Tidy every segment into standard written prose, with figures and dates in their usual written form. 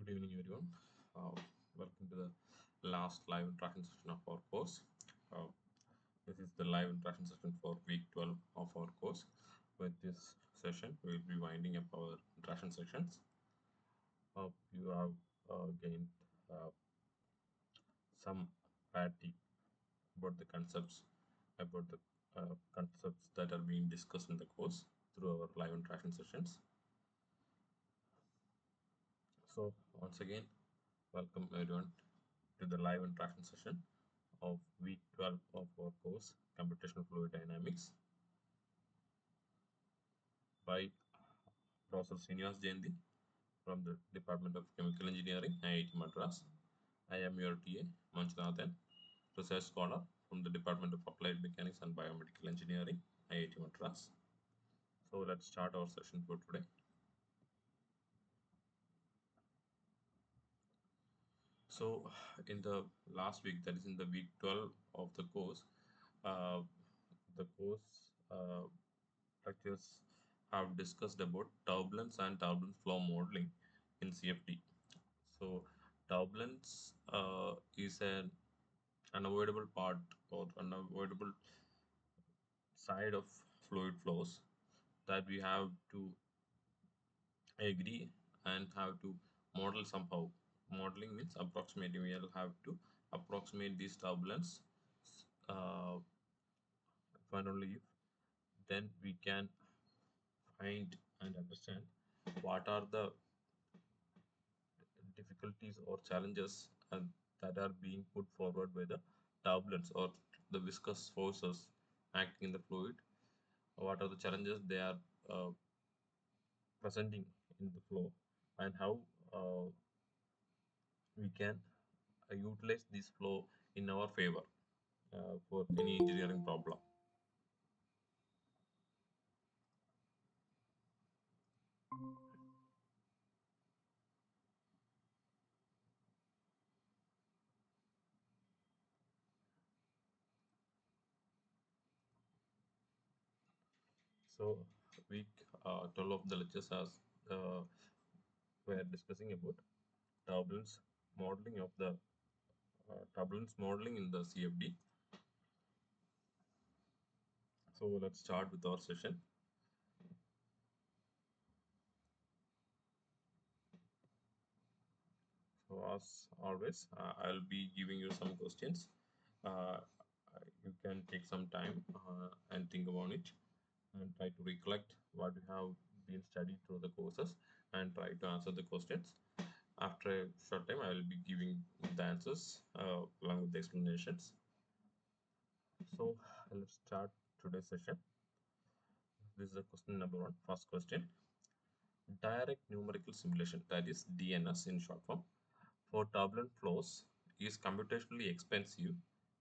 Good evening, everyone. Uh, Welcome to the last live interaction session of our course. Uh, this is the live interaction session for week 12 of our course. With this session, we will be winding up our interaction sections. Hope you have gained uh, some clarity about the concepts that are being discussed in the course through our live interaction sessions. So, once again, welcome everyone to the live interaction session of week 12 of our course Computational Fluid Dynamics by Professor Srinivas Jayanti from the Department of Chemical Engineering, IIT Madras. I am your TA, Manchanathan, research scholar from the Department of Applied Mechanics and Biomedical Engineering, IIT Madras. So let's start our session for today. So in the last week, that is in the week 12 of uh, the course lectures have discussed about turbulence and turbulence flow modeling in CFD. So turbulence is an unavoidable part or unavoidable side of fluid flows that we have to agree and have to model somehow. Modeling means approximating. We will have to approximate this turbulence. Uh, Find only if then we can find and understand what are the difficulties or challenges that are being put forward by the turbulence or the viscous forces acting in the fluid. What are the challenges they are presenting in the flow, and how we can utilize this flow in our favor for any engineering problem. So, week 12 of the lectures as we are discussing about turbulence modeling of the turbulence modeling in the CFD. So let's start with our session. So as always, I'll be giving you some questions. Uh, you can take some time and think about it and try to recollect what you have been studied through the courses and try to answer the questions. After a short time, I will be giving the answers along with the explanations. So let's start today's session. This is the question number one. First question. Direct numerical simulation, that is DNS in short form, for turbulent flows is computationally expensive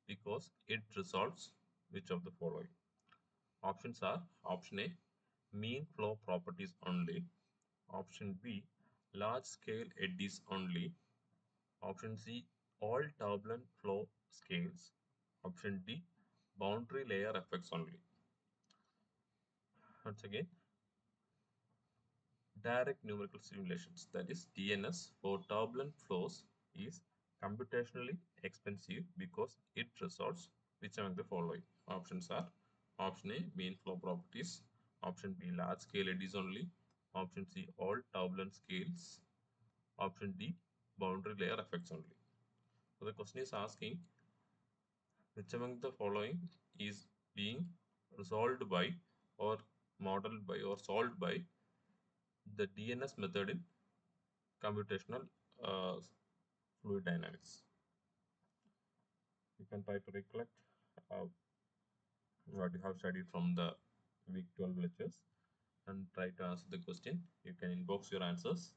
because it resolves which of the following? Options are: option A, mean flow properties only; option B, large scale eddies only; option C, all turbulent flow scales; option D, boundary layer effects only. Once again, direct numerical simulations, that is DNS, for turbulent flows is computationally expensive because it resolves which among the following? Options are: option A, mean flow properties; option B, large scale eddies only; option C, all turbulent scales; option D, boundary layer effects only. So the question is asking which among the following is being resolved by or modeled by or solved by the DNS method in computational fluid dynamics. You can try to recollect uh, what you have studied from the week 12 lectures and try to answer the question. You can inbox your answers.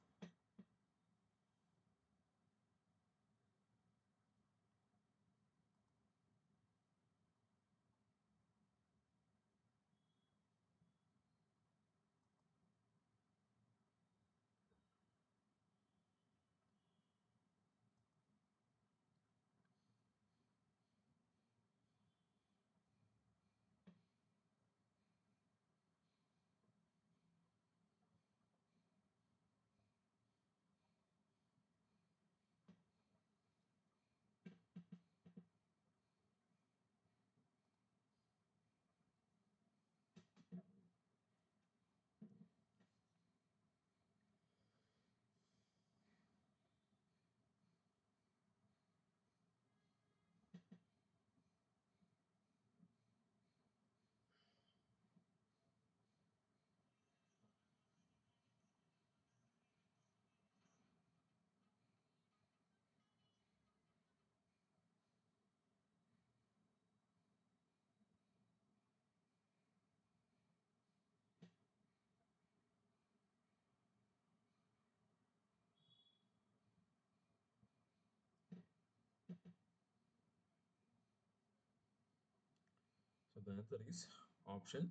the answer is option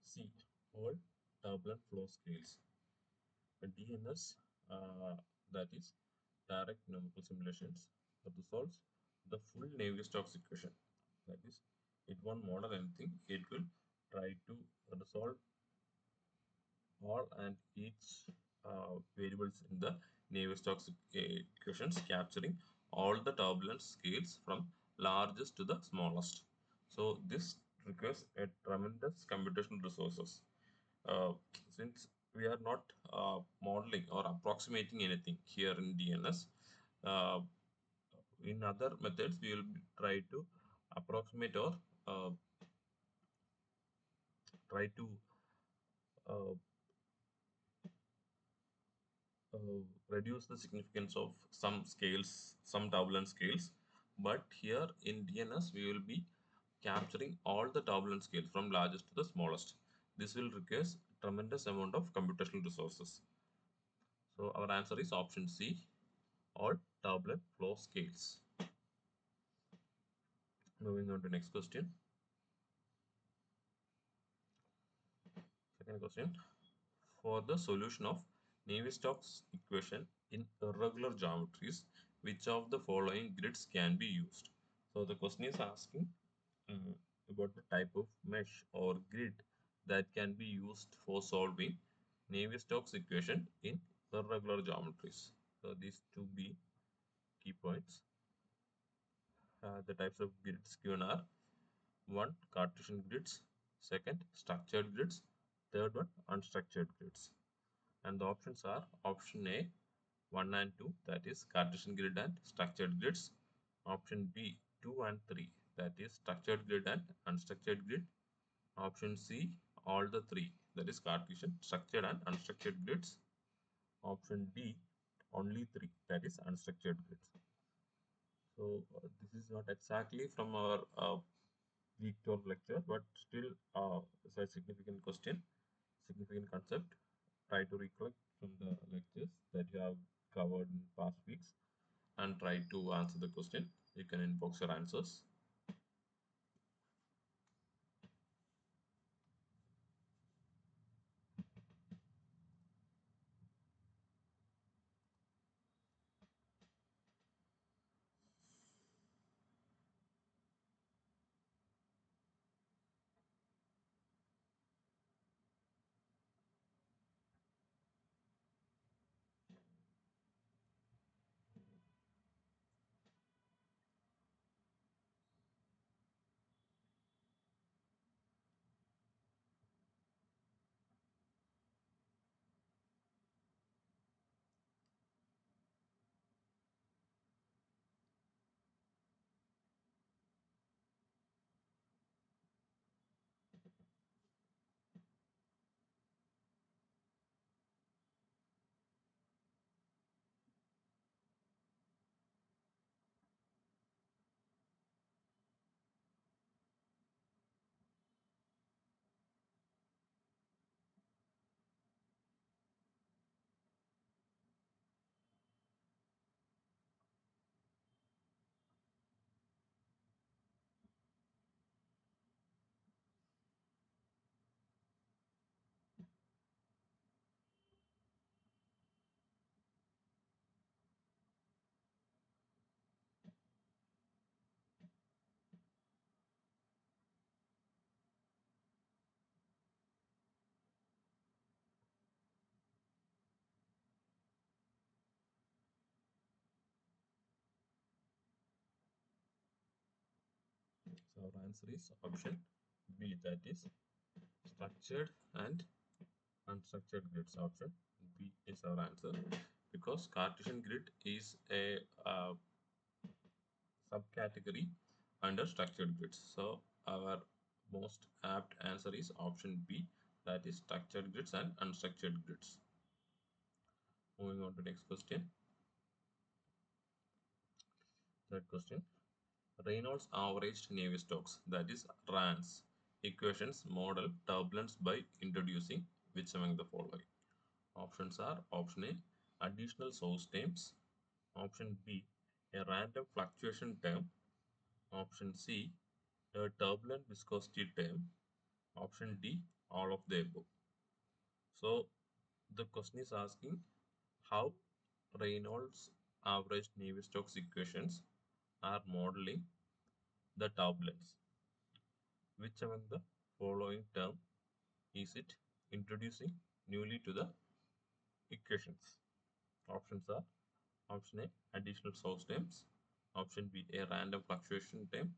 C, all turbulent flow scales. The DNS, that is direct numerical simulations, resolves the full Navier-Stokes equation. That is, it won't model anything. It will try to resolve all and each variables in the Navier-Stokes equations, capturing all the turbulence scales from largest to the smallest. So this requires a tremendous computational resources. Uh, since we are not modeling or approximating anything here in DNS, uh, in other methods we will try to approximate or uh, try to uh, reduce the significance of some scales, some turbulence scales. But here in DNS, we will be capturing all the turbulence scales from largest to the smallest. This will require tremendous amount of computational resources. So our answer is option C, all turbulent flow scales. Moving on to next question. Second question. For the solution of Navier-Stokes equation in irregular geometries, which of the following grids can be used? So the question is asking uh, about the type of mesh or grid that can be used for solving Navier-Stokes equation in irregular geometries. So these two be key points. The types of grids given are: one, Cartesian grids; second, structured grids; third one, unstructured grids. And the options are option A 1 and 2, that is Cartesian grid and structured grids; option B 2 and 3, that is structured grid and unstructured grid; option C all the three, that is Cartesian, structured and unstructured grids; option D only three, that is unstructured grids. So this is not exactly from our week 12 lecture, but still it's a significant question, significant concept. Try to recollect from the lectures that you have covered in past weeks and try to answer the question. You can inbox your answers. So our answer is option B, that is structured and unstructured grids. Option B is our answer because Cartesian grid is a subcategory under structured grids. So our most apt answer is option B, that is structured grids and unstructured grids. Moving on to next question. Third question. Reynolds averaged Navier-Stokes, that is RANS, equations model turbulence by introducing which among the following? Options are option A additional source terms, option B a random fluctuation term, option C A turbulent viscosity term. Option D, all of the above. So the question is asking how Reynolds average Navier-Stokes equations are modeling the turbulence. Which among the following term is it introducing newly to the equations? Options are option A, additional source terms, option B, a random fluctuation term,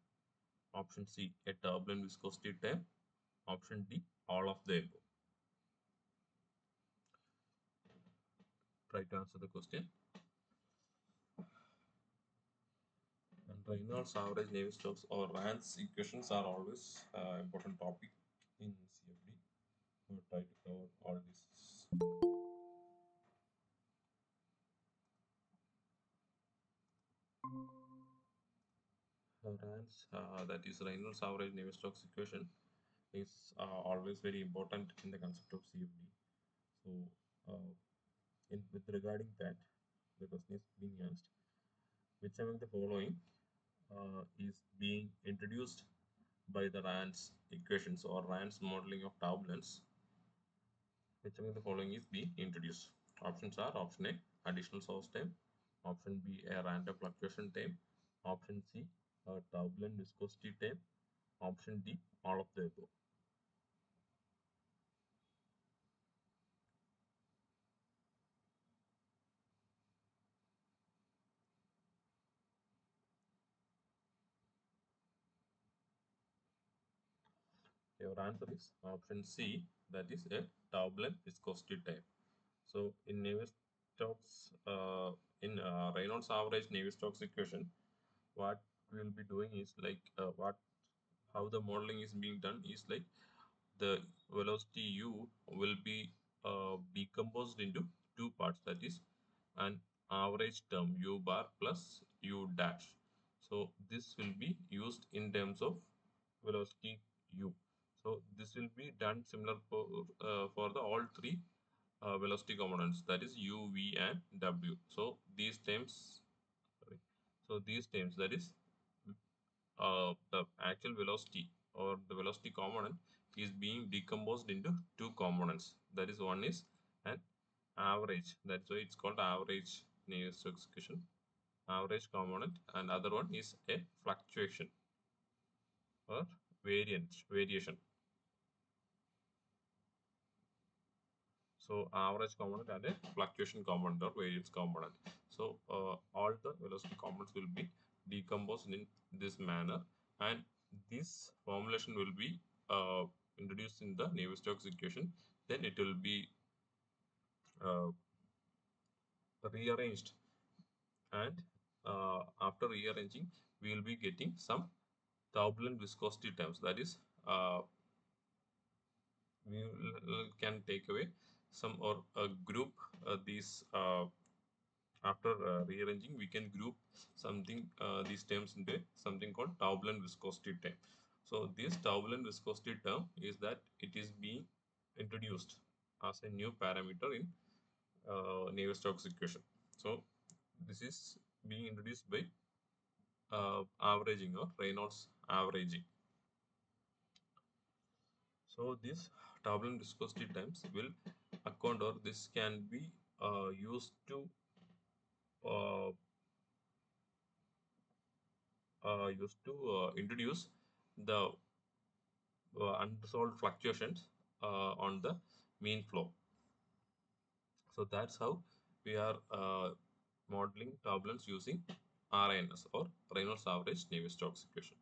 option C, a turbulent viscosity term, option D, all of the above. Try to answer the question. And Reynolds average Navier-Stokes or Rand's equations are always important topic in CFD. We'll try to cover all this. Rand's, that is Reynolds average Navier-Stokes equation, is always very important in the concept of CFD. So, with regarding that, the question is being asked: which among the following is being introduced by the Rand's equations or Rand's modeling of turbulence? Which among the following is being introduced? Options are option A, additional source time, option B, a random fluctuation time, option C, a turbulent viscosity time, option D, all of the above. Your answer is option C, that is a turbulent viscosity time. So in Navier-Stokes, in Reynolds average Navier-Stokes equation, what we will be doing is like what how the modeling is being done is like the velocity u will be decomposed into two parts, that is an average term u bar plus u dash. So this will be used in terms of velocity u. So this will be done similar for the all three velocity components, that is u, v and w. So these terms, sorry, so these terms, that is the actual velocity or the velocity component is being decomposed into two components. That is, one is an average. That's why it's called average Navier-Stokes equation, average component, and other one is a fluctuation or variation. So average component and a fluctuation component or variance component. So all the velocity components will be decomposed in this manner, and this formulation will be introduced in the Navier-Stokes equation. Then it will be uh, rearranged, and after rearranging, we will be getting some turbulent viscosity terms. That is, can take away some or group these. After rearranging, we can group something these terms into something called turbulent viscosity term. So this turbulent viscosity term is that it is being introduced as a new parameter in Navier-Stokes equation. So this is being introduced by averaging or Reynolds averaging. So this turbulent viscosity terms will account, or this can be used to uh, introduce the unresolved fluctuations on the mean flow. So that's how we are modeling turbulence using RINS or Reynolds average Navier-Stokes equation.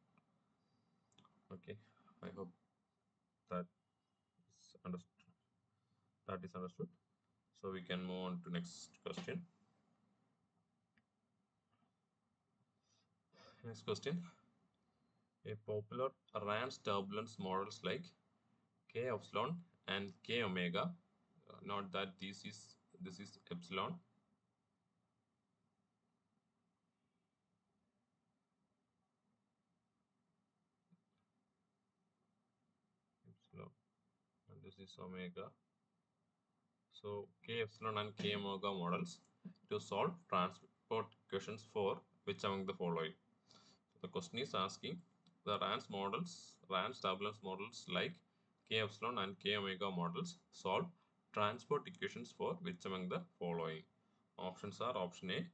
Okay, I hope that is understood. That is understood. So we can move on to next question. Next question. A popular RANS turbulence models like K epsilon and K omega. Not that this is epsilon. Epsilon, and this is omega. So K epsilon and K omega models to solve transport equations for which among the following? So the question is asking The RANS turbulence models like K epsilon and K omega models solve transport equations for which among the following? Options are option A,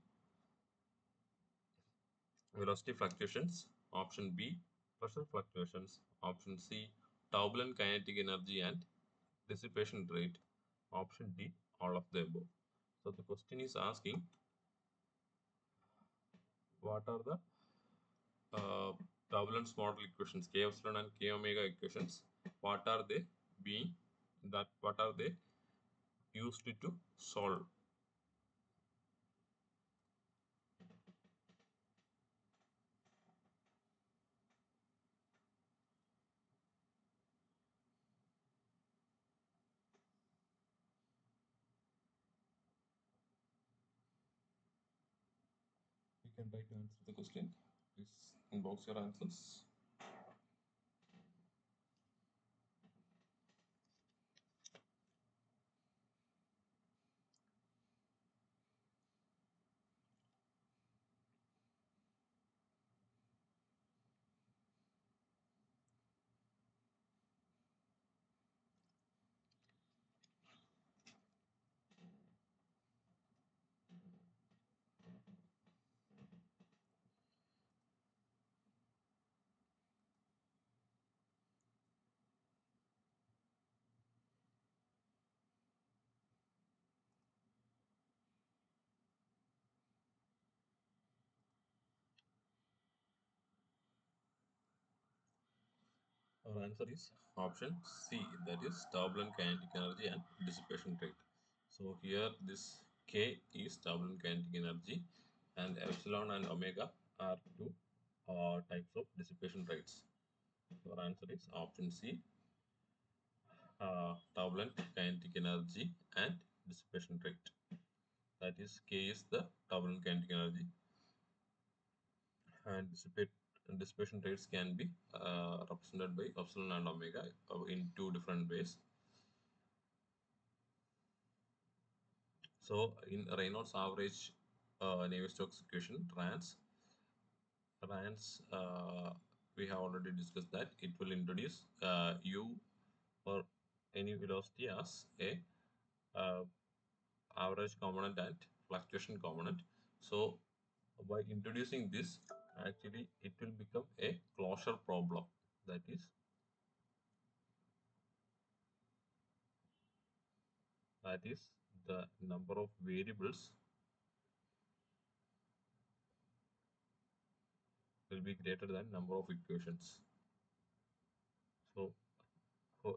velocity fluctuations, option B, pressure fluctuations, option C, turbulent kinetic energy and dissipation rate, option D, all of the above. So the question is asking what are the uh, turbulence model equations, K epsilon and K omega equations, what are they being, what are they used to solve? You can try to answer the question. Please inbox your answers. Our answer is option C, that is turbulent kinetic energy and dissipation rate. So here this K is turbulent kinetic energy and epsilon and omega are two types of dissipation rates. So our answer is option C, turbulent kinetic energy and dissipation rate. That is K is the turbulent kinetic energy and dissipation rates can be represented by epsilon and omega in two different ways. So in Reynolds average Navier-Stokes equation, we have already discussed that it will introduce u or any velocity as a uh, average component and fluctuation component. So by introducing this, actually it will become a closure problem. That is the number of variables will be greater than number of equations. So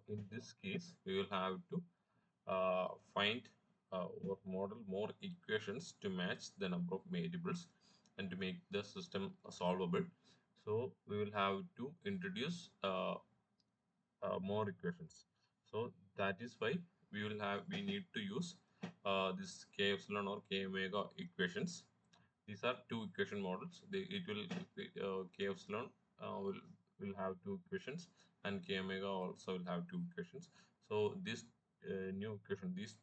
in this case, we will have to find or model more equations to match the number of variables and to make the system solvable. So we will have to introduce more equations. So that is why we need to use this k epsilon or k omega equations. These are two equation models. It will k epsilon will have two equations and k omega also will have two equations. So this new equation, these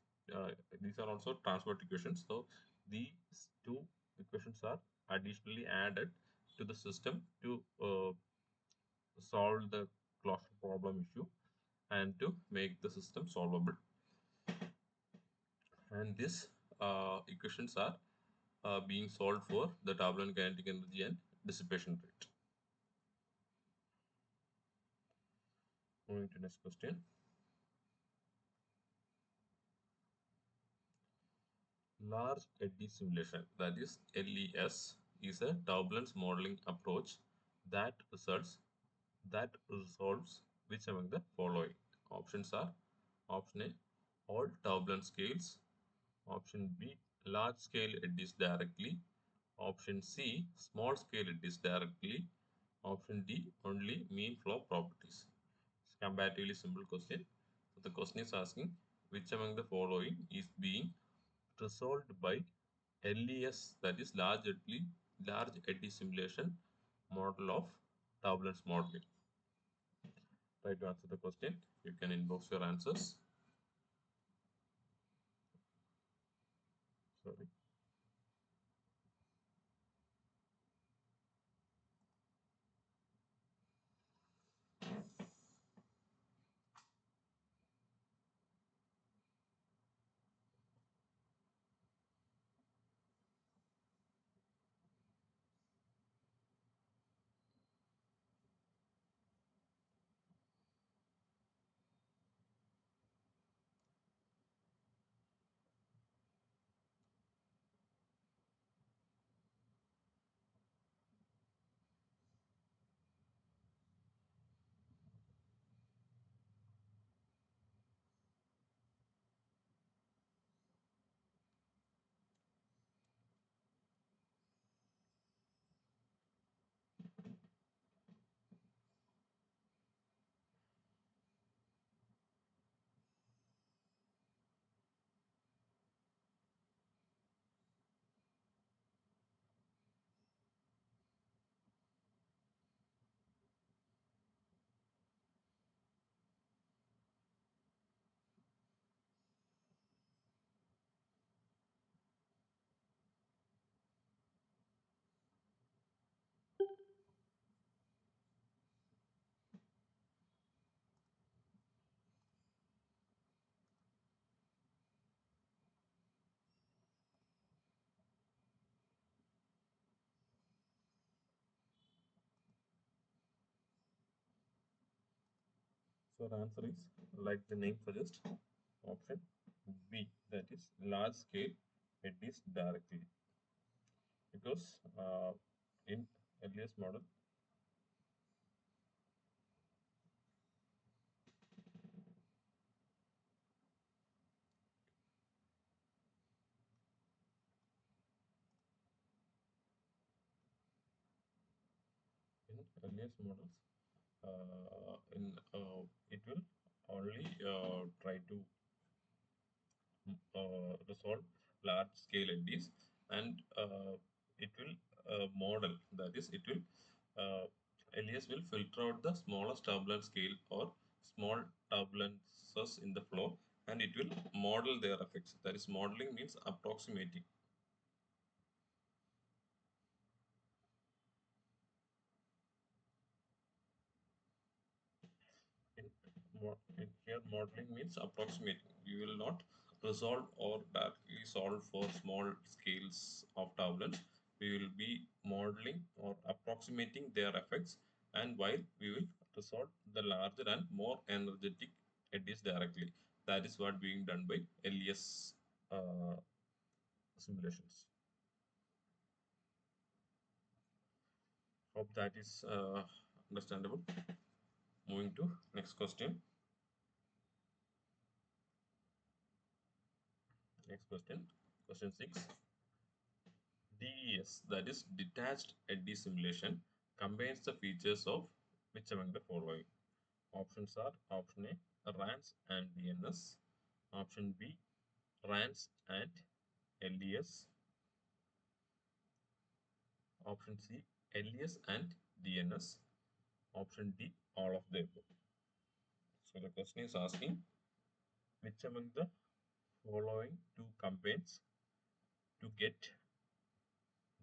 are also transport equations. So these two equations are additionally added to the system to solve the closure problem issue and to make the system solvable. And these equations are being solved for the turbulent kinetic energy and dissipation rate. Moving to next question. Large eddy simulation, that is LES, is a turbulence modeling approach that resolves which among the following? Options are option A, all turbulence scales, option B, large scale eddies directly, option C, small scale eddies directly, option D, only mean flow properties. It's a comparatively simple question. So the question is asking which among the following is being resolved by LES, that is large eddy simulation model of turbulence modeling. Try to answer the question. You can inbox your answers. Sorry. So the answer is like the name suggests, option B, that is large scale eddies directly. Because in earliest model, in earliest models, it will only try to resolve large scale eddies, and it will model, that is it will LES will filter out the smallest turbulent scale or small turbulences in the flow, and it will model their effects. That is, modeling means approximating. In here, modeling means approximating. We will not resolve or directly solve for small scales of turbulence. We will be modeling or approximating their effects, and while we will resolve the larger and more energetic eddies directly. That is what being done by LES uh, simulations. Hope that is understandable. Moving to next question. Next question. Question 6. DES, that is detached eddy simulation, combines the features of which among the following? Options are option A, RANS and DNS, option B, RANS and LES, option C, LES and DNS, option D, all of the above. So the question is asking which among the following two combines to get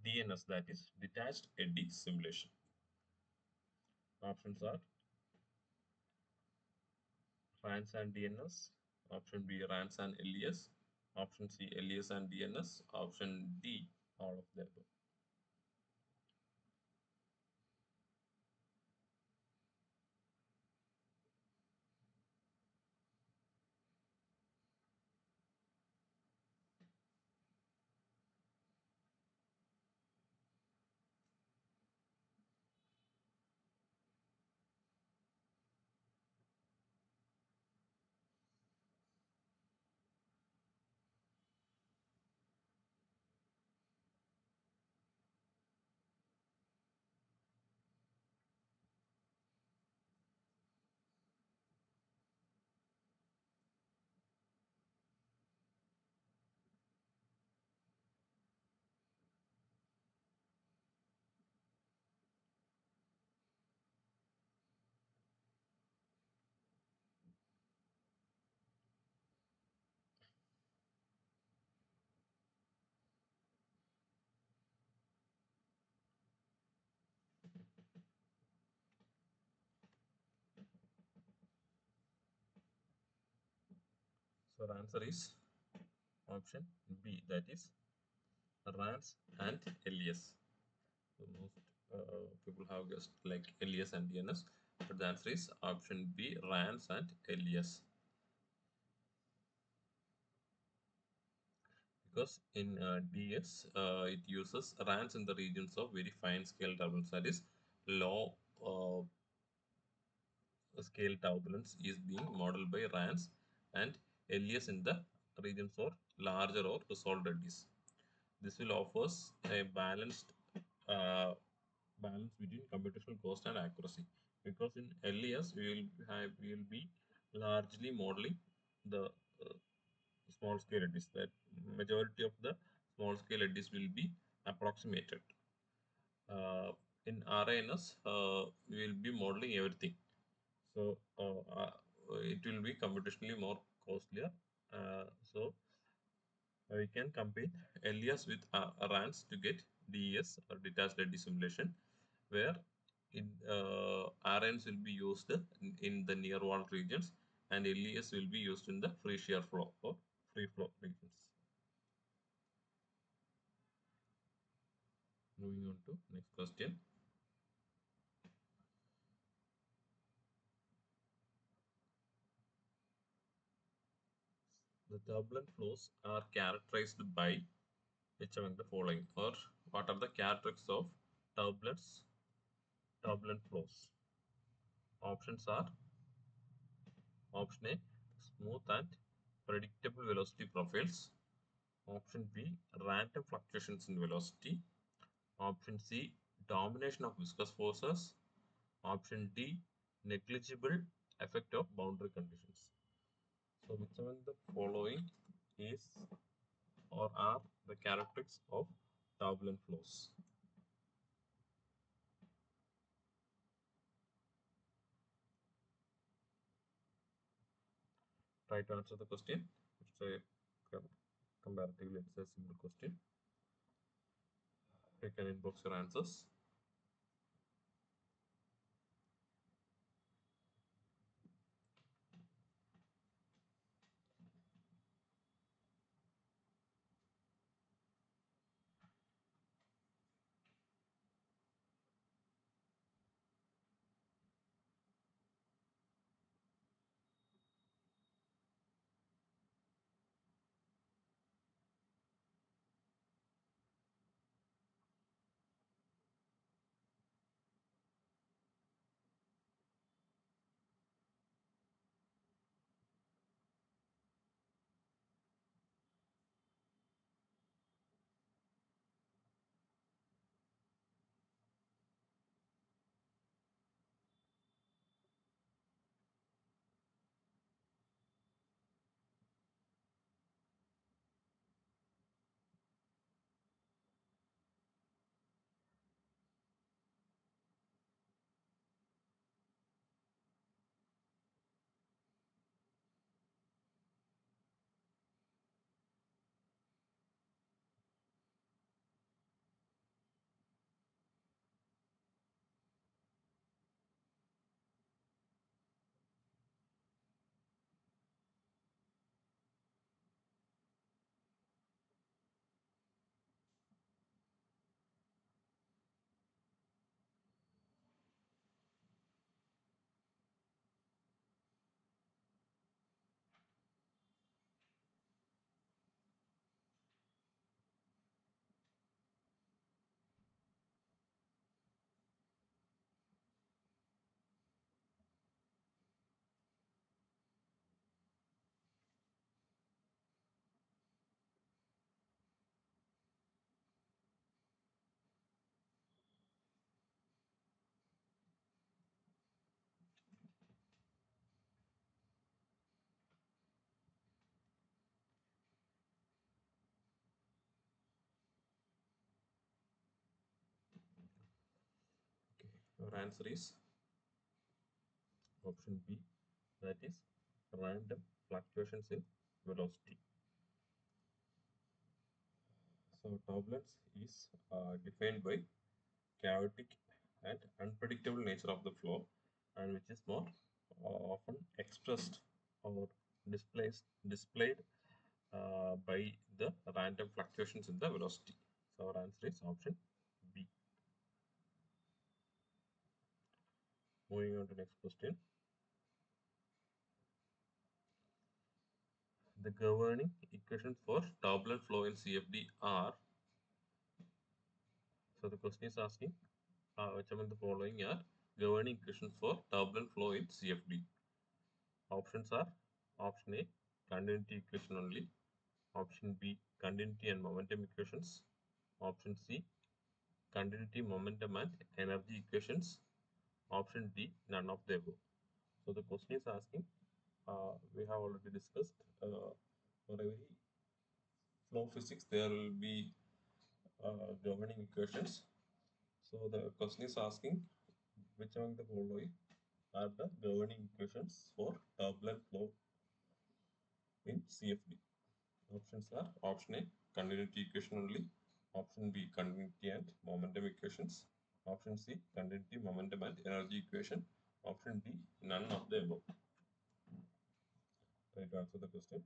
DNS, that is detached eddy simulation. Options are RANS and DNS. Option B, RANS and LES. Option C, LES and DNS. Option D, all of the above. So the answer is option B, that is RANS and LES. So most people have guessed like LES and DNS, but the answer is option B, RANS and LES. Because in DS, it uses RANs in the regions of very fine scale turbulence, that is low scale turbulence is being modeled by RANs, and LES in the regions or larger or resolved eddies. This will offers a balanced uh, balance between computational cost and accuracy, because in LES we will be largely modeling the small scale eddies. That majority of the small scale eddies will be approximated. In RANS, we will be modeling everything. So it will be computationally more costlier. So we can combine LES with RANs to get DES or detached eddy simulation, where RANs will be used in the near wall regions, and LES will be used in the free shear flow or free flow regions. Moving on to next question. turbulent flows are characterized by which among the following, or what are the characteristics of turbulent flows? Options are: option A, smooth and predictable velocity profiles. Option B, random fluctuations in velocity. Option C, domination of viscous forces. Option D, negligible effect of boundary conditions. So which among the following is or are the characteristics of turbulent flows? Try to answer the question. It's a comparatively it's a simple question. You can inbox your answers. Okay. Your answer is option B, that is random fluctuations in velocity. So turbulence is defined by chaotic and unpredictable nature of the flow, and which is more often expressed or displayed by the random fluctuations in the velocity. So our answer is option B. Moving on to next question. The governing equations for turbulent flow in CFD are, so the question is asking which among the following are governing equations for turbulent flow in CFD. Options are: option A, continuity equation only. Option B, continuity and momentum equations. Option C, continuity, momentum and energy equations. Option D, none of the above. So the question is asking, we have already discussed for every flow physics there will be governing equations. So the question is asking which among the following are the governing equations for turbulent flow in CFD. Options are: option A, continuity equation only. Option B, continuity and momentum equations. Option C, continuity, momentum and energy equation. Option D, none of the above. Try to answer the question.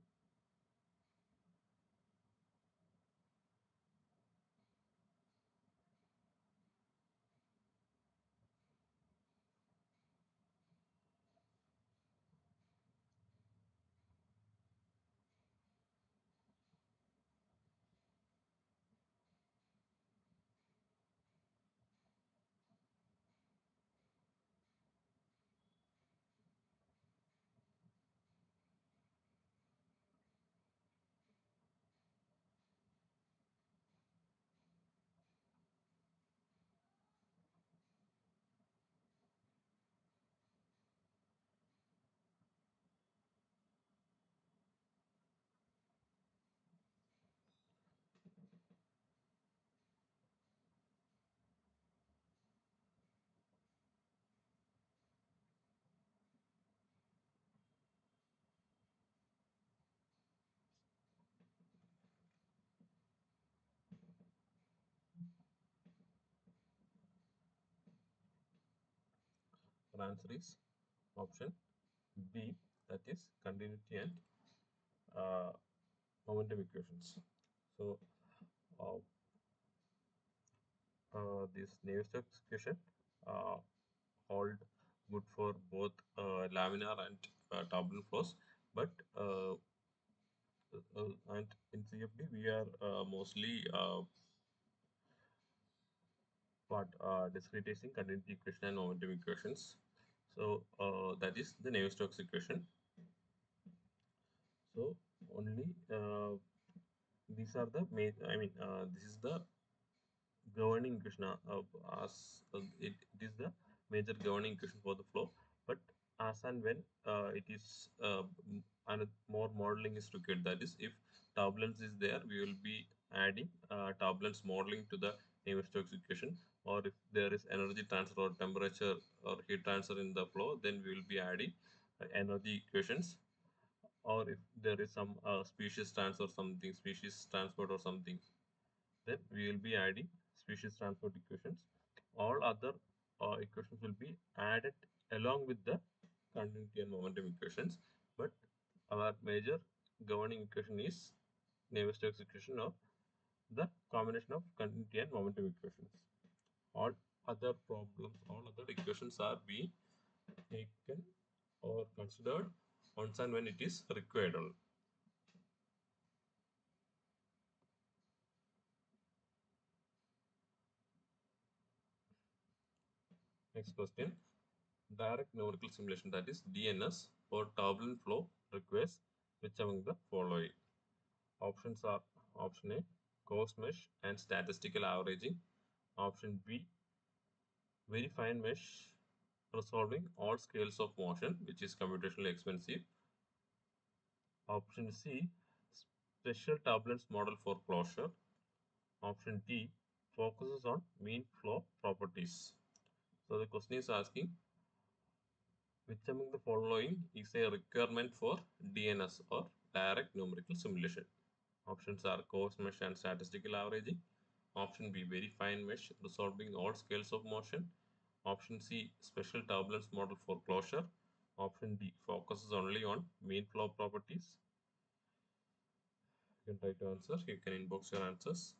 So answer is option B, that is continuity and uh, momentum equations. So uh, this Navier-Stokes equation uh, hold good for both laminar and turbulent flows, but and in CFD we are mostly discretizing continuity equation and momentum equations. So that is the Navier-Stokes equation. So only these are the main. I mean, this is the governing equation it is the major governing equation for the flow, but as and when it is and more modeling is required, that is if turbulence is there, we will be adding turbulence modeling to the Navier-Stokes equation, or if there is energy transfer or temperature or heat transfer in the flow, then we will be adding energy equations, or if there is some species transfer, something species transport or something, then we will be adding species transport equations. All other equations will be added along with the continuity and momentum equations. But our major governing equation is Navier-Stokes equation, or the combination of continuity and momentum equations. All other problems, all other equations are being taken or considered once and when it is required. Next question. Direct numerical simulation, that is DNS, for turbulent flow requires which among the following? Options are option A, coarse mesh and statistical averaging. Option B, very fine mesh resolving all scales of motion, which is computationally expensive. Option C, special turbulence model for closure. Option D, focuses on mean flow properties. So the question is asking, which among the following is a requirement for DNS, or direct numerical simulation? Options are coarse mesh and statistical averaging. Option B, very fine mesh resolving all scales of motion. Option C, special turbulence model for closure. Option D, focuses only on mean flow properties. You can try to answer. You can inbox your answers.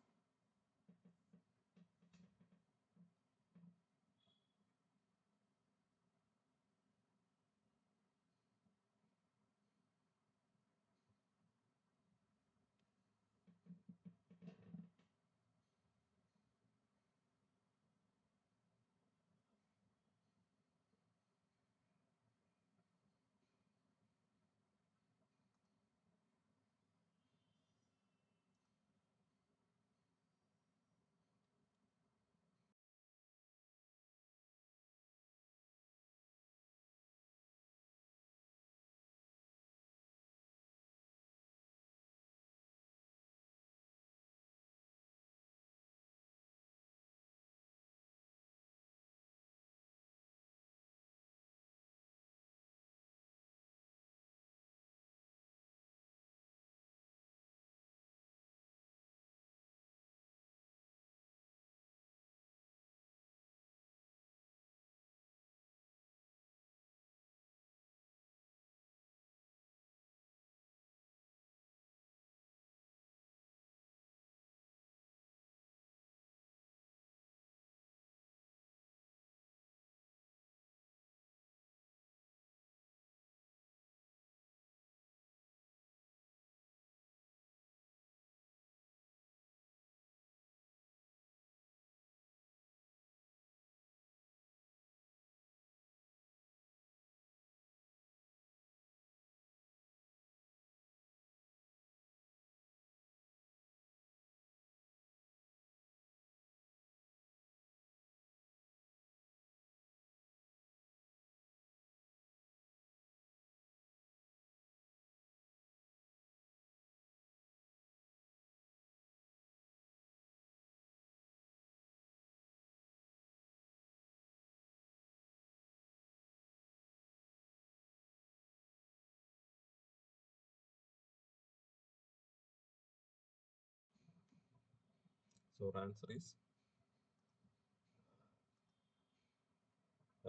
So our answer is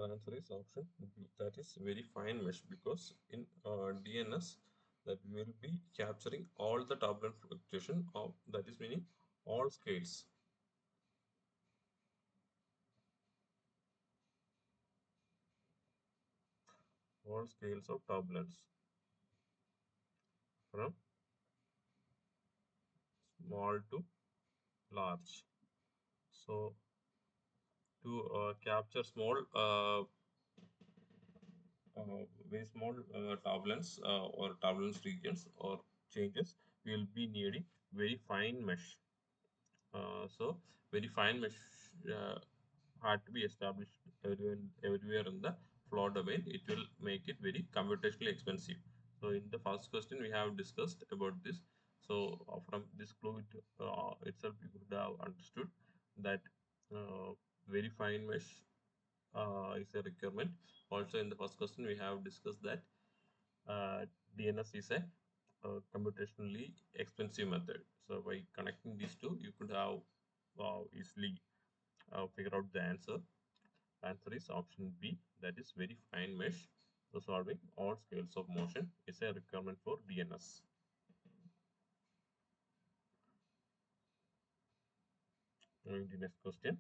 Our answer is option B. That is very fine mesh because in DNS that we will be capturing all the turbulent fluctuation of that is meaning all scales. All scales of turbulence from small to large. So to capture small very small turbulence or turbulence regions or changes, we will be needing very fine mesh. So very fine mesh had to be established everywhere in the flow domain. It will make it very computationally expensive. So in the first question we have discussed about this. So from this clue itself you could have understood that uh, very fine mesh is a requirement. Also in the first question we have discussed that DNS is a computationally expensive method. So by connecting these two, you could have easily figure out the answer. Answer is option B. That is very fine mesh. So solving all scales of motion is a requirement for DNS. Moving to the next question.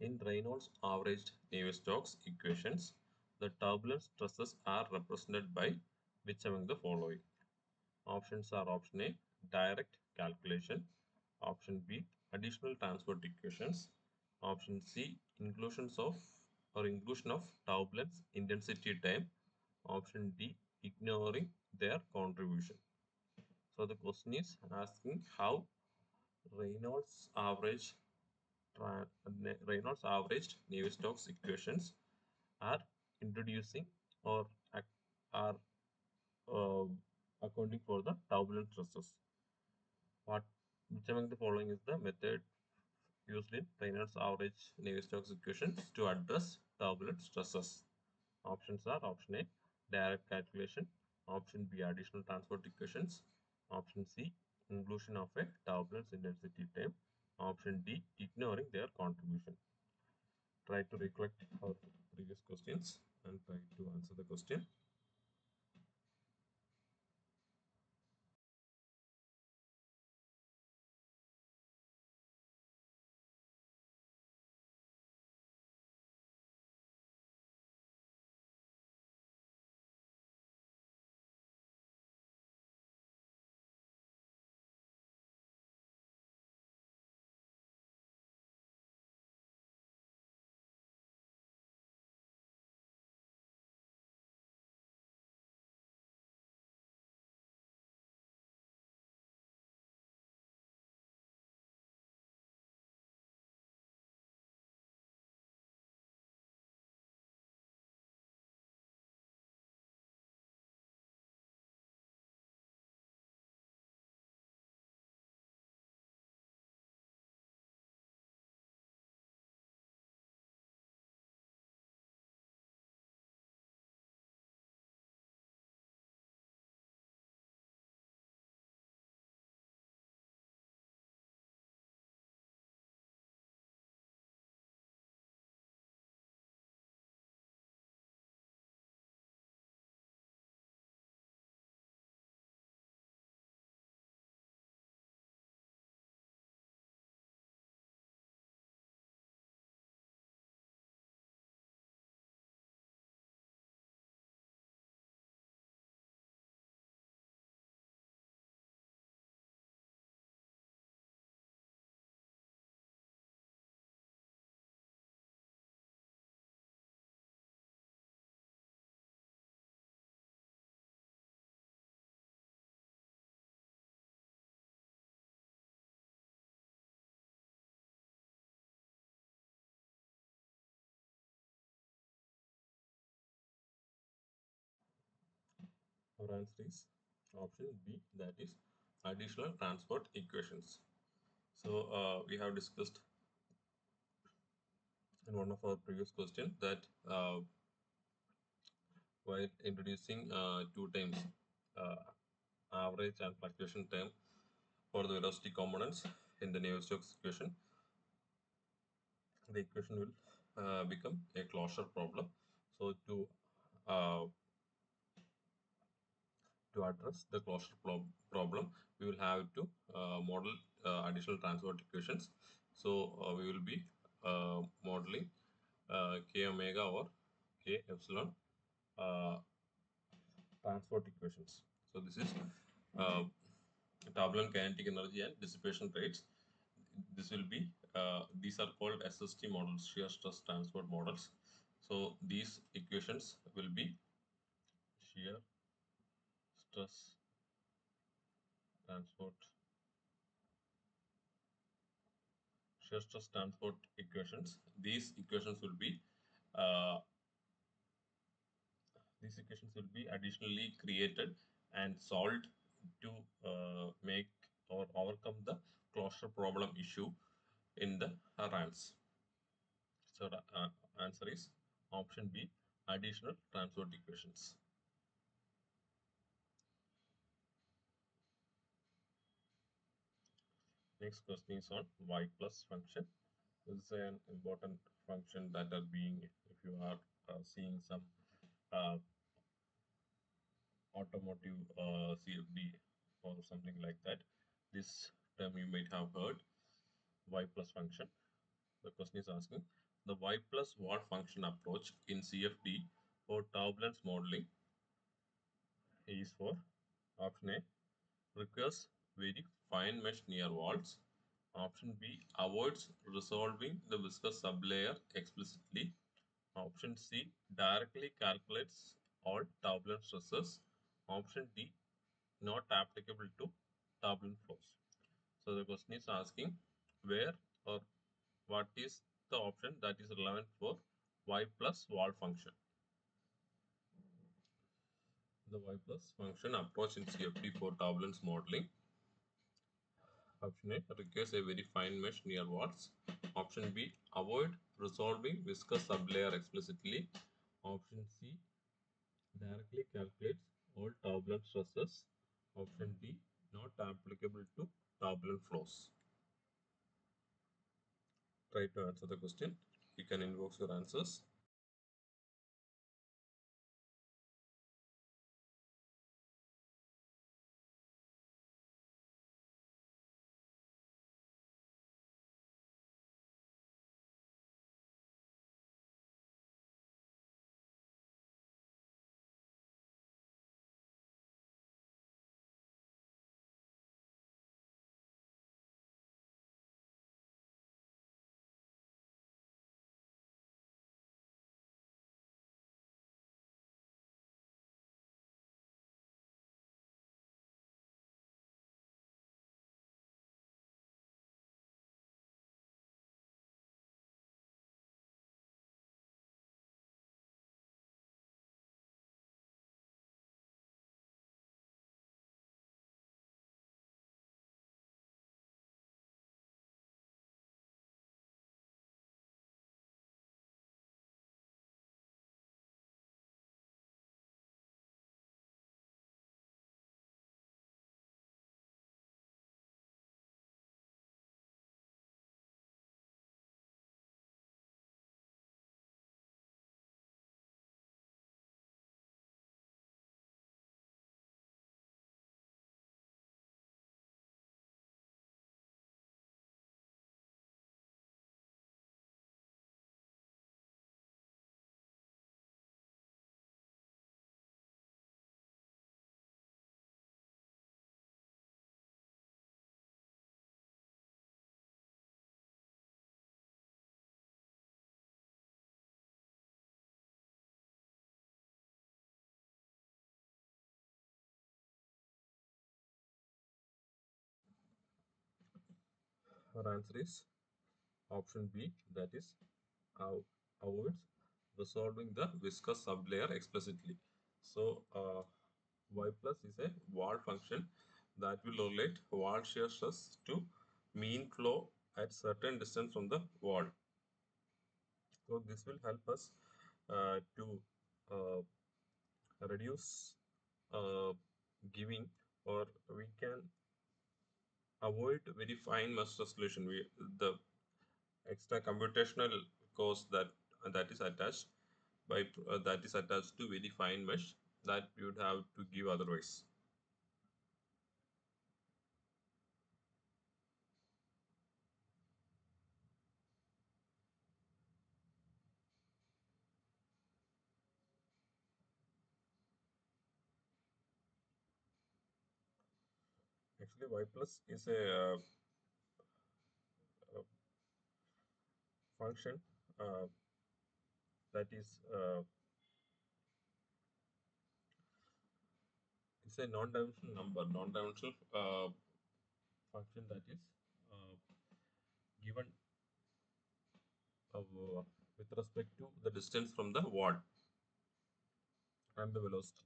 In Reynolds averaged Navier-Stokes equations, the turbulence stresses are represented by which among the following? Options are option A, direct calculation, option B, additional transport equations, option C, inclusion of turbulence intensity time, option D, ignoring their contribution. So the question is asking how Reynolds average Reynolds averaged Navier-Stokes equations are introducing or are uh, accounting for the turbulent stresses. What which among the following is the method used in Reynolds average Navier-Stokes equations to address turbulent stresses? Options are option A, direct calculation, option B, additional transport equations, option C, inclusion of a turbulence intensity term, option D, ignoring their contribution. Try to recollect our previous questions and try to answer the question. Our answer is option B, that is additional transport equations. So we have discussed in one of our previous questions that while introducing two times uh, average and fluctuation term for the velocity components in the Navier-Stokes equation, the equation will become a closure problem. So uh, to address the closure problem, we will have to model additional transport equations. So we will be modeling k omega or k epsilon uh, transport equations. So this is uh, turbulent kinetic energy and dissipation rates. This will be these are called SST models, shear stress transport models. So these equations will be shear stress transport shear stress transport equations. Uh, these equations will be additionally created and solved to make or overcome the closure problem issue in the RANs. So the answer is option B, additional transport equations. Next question is on y plus function. This is an important function that are being, if you are seeing some uh, automotive CFD or something like that, this term you might have heard, y plus function. The question is asking the y plus what function approach in CFD for turbulence modeling is for option A, requires very fine mesh near walls. Option B, avoids resolving the viscous sublayer explicitly. Option C, directly calculates all turbulent stresses. Option D, not applicable to turbulent flows. So the question is asking where or what is the option that is relevant for y plus wall function. The y plus function approach in CFD for turbulence modeling. Option A, requires a very fine mesh near walls. Option B, avoid resolving viscous sublayer explicitly. Option C, directly calculates all turbulent stresses. Option D, not applicable to turbulent flows. Try to answer the question. You can inbox your answers. Our answer is option B, that is avoids resolving the viscous sublayer explicitly. So y plus is a wall function that will relate wall shear stress to mean flow at certain distance from the wall. So this will help us to reduce uh, giving, or we can avoid very fine mesh resolution. The extra computational cost that that is attached that is attached to very fine mesh that you would have to give otherwise. Actually, y plus is a function uh, that is it's a non-dimensional number, non-dimensional function that is uh, given with respect to the distance from the wall and the velocity.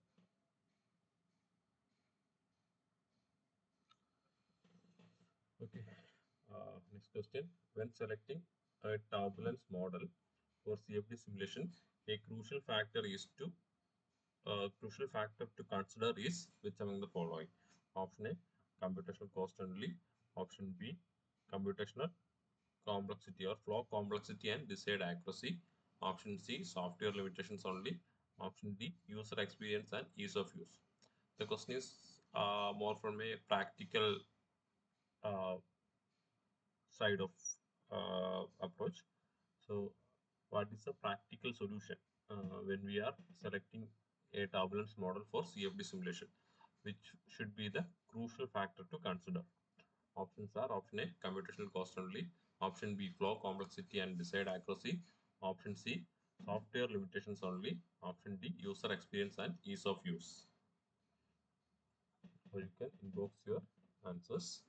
Okay. Next question. When selecting a turbulence model for CFD simulation, a crucial factor to consider is which among the following? Option A, computational cost only. Option B, computational complexity or flow complexity and desired accuracy. Option C, software limitations only. Option D, user experience and ease of use. The question is more from a practical uh, side of approach. So, what is the practical solution when we are selecting a turbulence model for CFD simulation, which should be the crucial factor to consider? Options are option A, computational cost only, option B, flow complexity and desired accuracy, option C, software limitations only, option D, user experience and ease of use. So you can inbox your answers.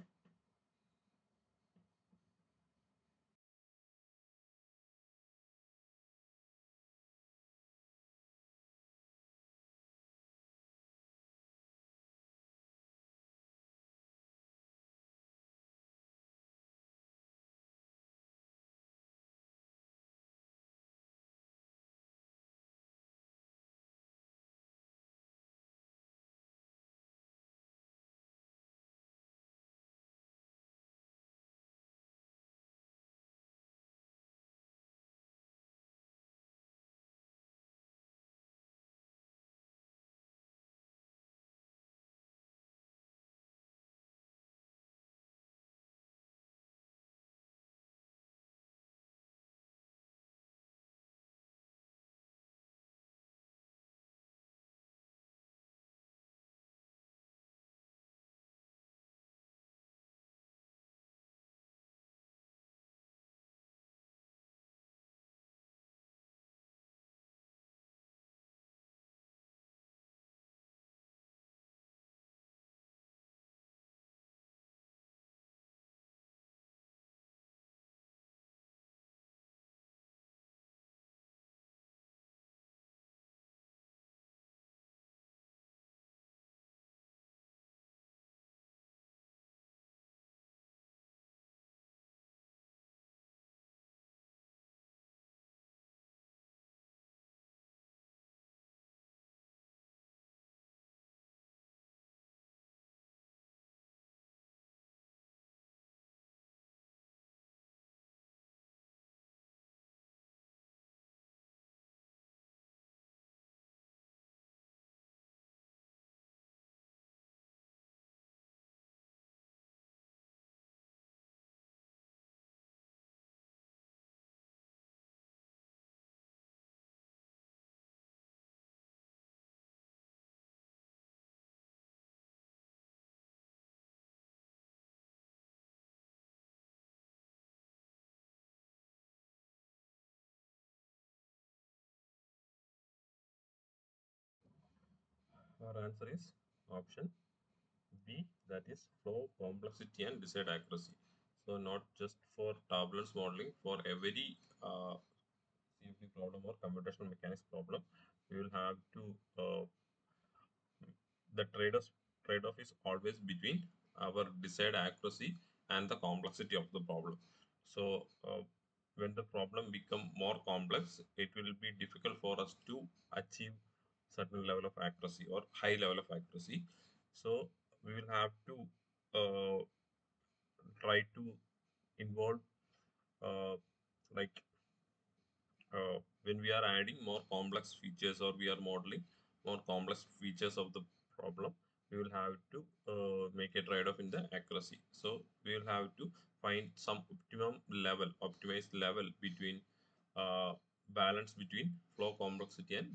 Our answer is option B, that is flow complexity and desired accuracy. So not just for turbulence modeling, for every CFD problem or computational mechanics problem, we will have to the trade-off is always between our desired accuracy and the complexity of the problem. So when the problem become more complex, it will be difficult for us to achieve certain level of accuracy or high level of accuracy. So we will have to uh, try to involve uh, like when we are adding more complex features or we are modeling more complex features of the problem, we will have to make a trade-off in the accuracy. So we will have to find some optimum level, optimized level between uh, balance between flow complexity and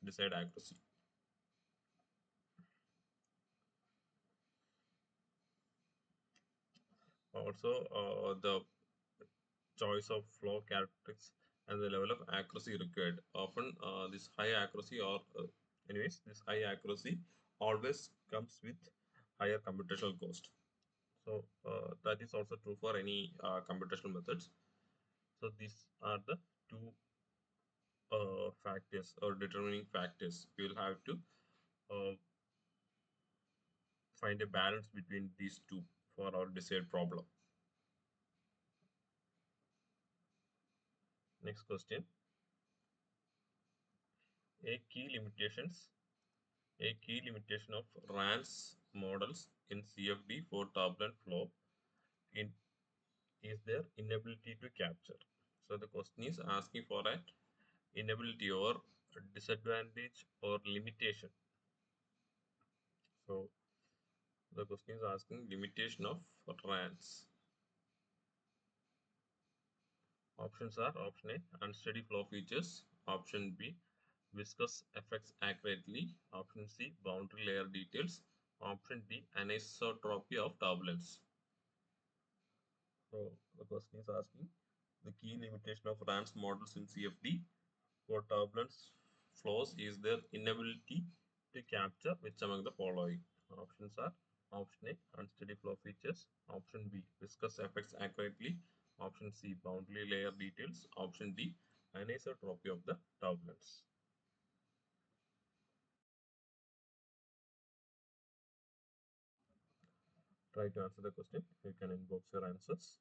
desired accuracy. Also, the choice of flow characteristics and the level of accuracy required. Often, this high accuracy this high accuracy always comes with higher computational cost. So that is also true for any computational methods. So these are the two factors or determining factors. We will have to uh, find a balance between these two for our desired problem. Next question. A key limitations A key limitation of RANS models in CFD for turbulent flow in, is their inability to capture. So the question is asking for an inability or disadvantage or limitation. So the question is asking limitation of RANS. Options are option A, unsteady flow features, option B, viscous effects accurately, option C, boundary layer details, option D, anisotropy of turbulence. So the question is asking the key limitation of RANS models in CFD for turbulence flows is their inability to capture which among the following. Options are option A, unsteady flow features, option B, viscous effects accurately, option C, boundary layer details, option D, anisotropy of the turbulence. Try to answer the question. You can inbox your answers.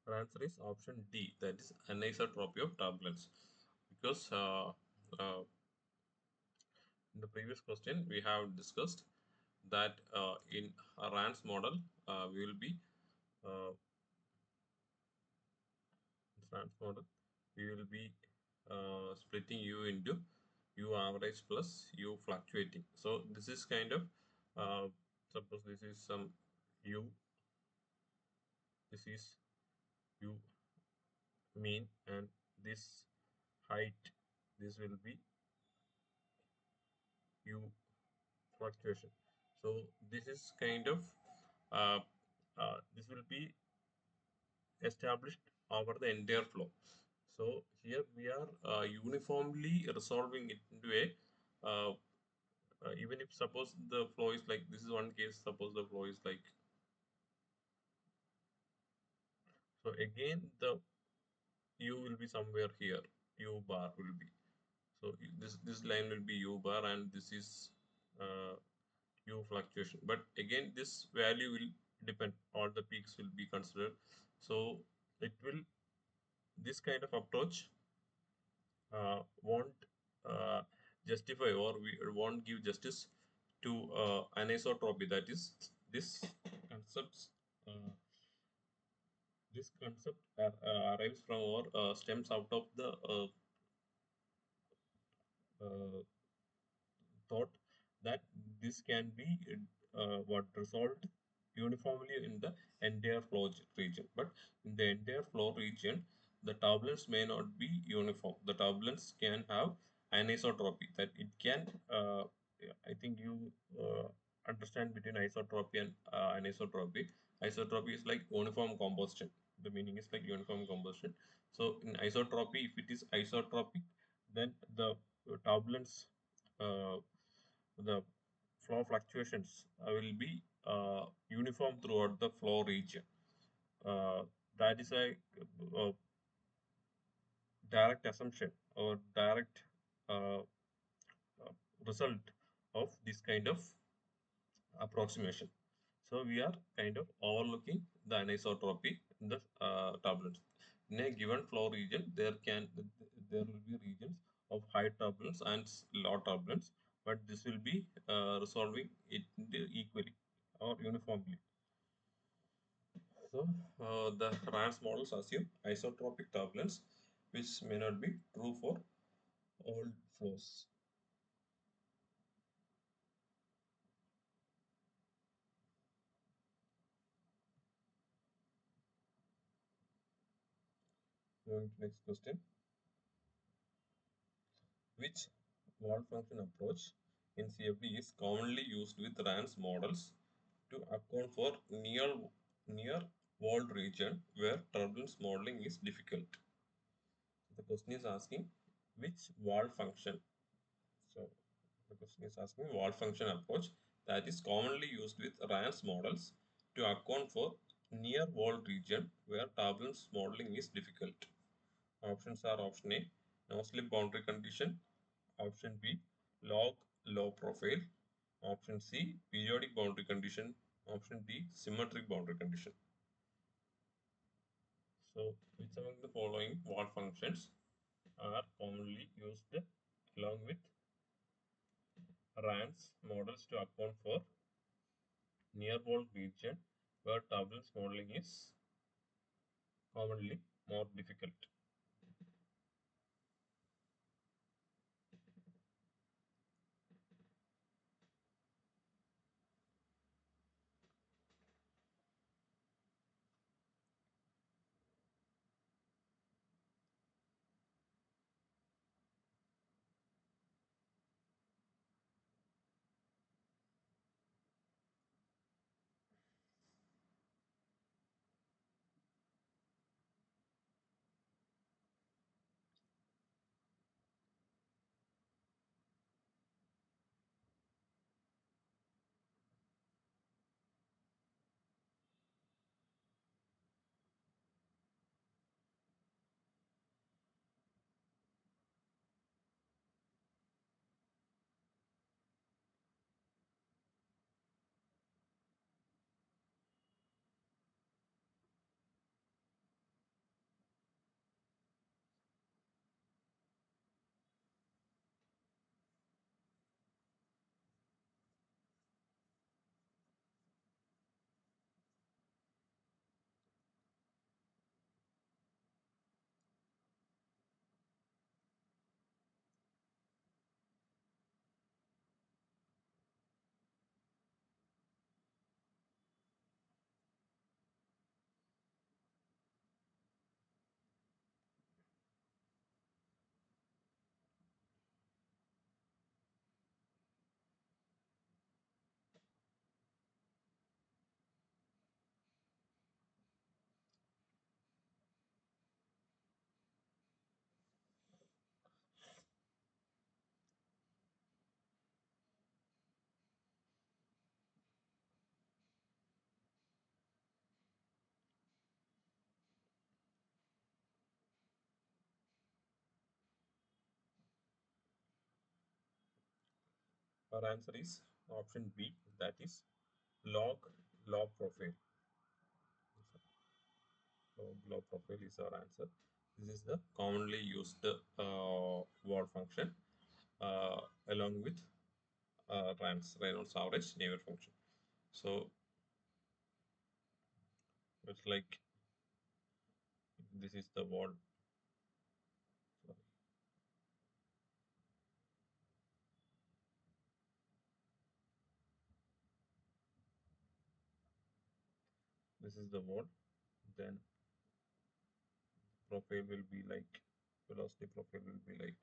Our answer is option D, that is anisotropy of turbulence. Because in the previous question, we have discussed that in a RANS model, we will be uh, RANS model, we will be splitting U into U average plus U fluctuating. So this is kind of suppose this is some U, this is U mean, and this height, this will be U fluctuation. So this is kind of this will be established over the entire flow. So here we are uniformly resolving it into a even if suppose the flow is like this is one case, suppose the flow is like so again the u will be somewhere here, u bar will be. So this line will be u bar and this is uh, u fluctuation. But again, this value will depend. All the peaks will be considered. So it will this kind of approach won't justify or we won't give justice to anisotropy. That is concepts. Uh, this concept arrives from or stems out of the uh, thought that this can be what resolved uniformly in the entire flow region. But in the entire flow region, the turbulence may not be uniform. The turbulence can have anisotropy. That it can. I think you understand between isotropy and anisotropy. Isotropy is like uniform combustion. The meaning is like uniform combustion. So in isotropy, if it is isotropic, then the turbulence uh, the flow fluctuations will be uniform throughout the flow region. That is a direct assumption or direct uh, uh, result of this kind of approximation. So we are kind of overlooking the anisotropy in the turbulence. In a given flow region, there will be regions of high turbulence and low turbulence, but this will be resolving it equally or uniformly. So the RANS models assume isotropic turbulence, which may not be true for all flows. Moving to next question. Which wall function approach in CFD is commonly used with RANS models to account for near walled region where turbulence modeling is difficult? The question is asking which wall function. So the question is asking wall function approach that is commonly used with RANS models to account for near walled region where turbulence modeling is difficult. Options are option A, no slip boundary condition, option B, log low profile, option C, periodic boundary condition, option D, symmetric boundary condition. So, which among the following wall functions are commonly used along with RANS models to account for near wall region where turbulence modeling is commonly more difficult? Our answer is option B, that is log law profile. Log law profile is our answer. This is the commonly used word function along with RANS, Reynolds average neighbor function. So it's like this is the word. Sorry, this is the word. Then profile will be like velocity profile will be like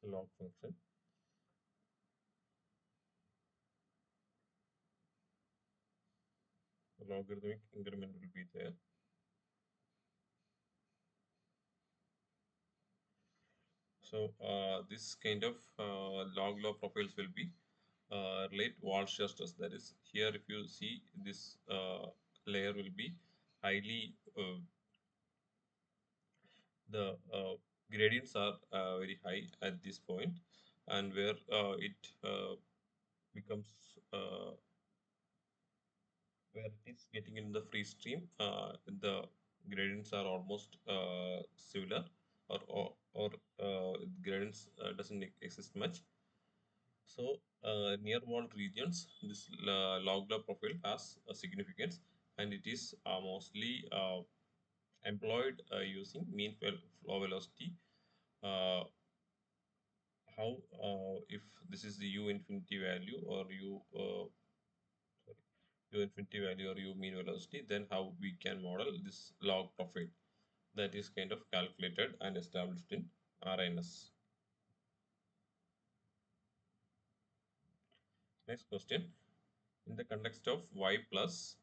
log function. Logarithmic increment will be there. So this kind of log law profiles will be relate wall shear stress. That is here if you see this layer will be highly the gradients are very high at this point, and where it becomes where it is getting in the free stream, the gradients are almost similar, or gradients doesn't exist much. So near wall regions, this log-law profile has a significance, and it is mostly employed using mean flow velocity. Uh, how if this is the u infinity value or sorry, u infinity value or u mean velocity, then how we can model this log profile that is kind of calculated and established in RNS. Next question. In the context of y plus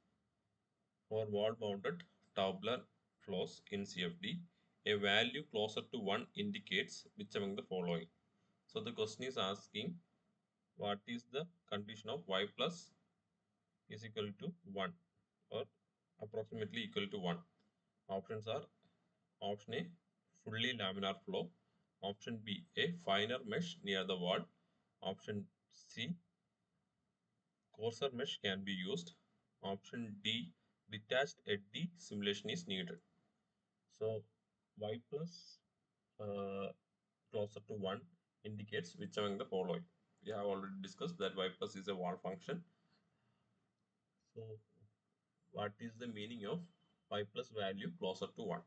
for wall-mounted tubular flows in CFD, a value closer to 1 indicates which among the following. So the question is asking what is the condition of y plus is equal to 1 or approximately equal to 1. Options are option A, fully laminar flow, option B, a finer mesh near the wall, option C, coarser mesh can be used, option D, detached eddy simulation is needed. So y plus uh, closer to 1 indicates which among the following. We have already discussed that y plus is a wall function. So what is the meaning of y plus value closer to 1?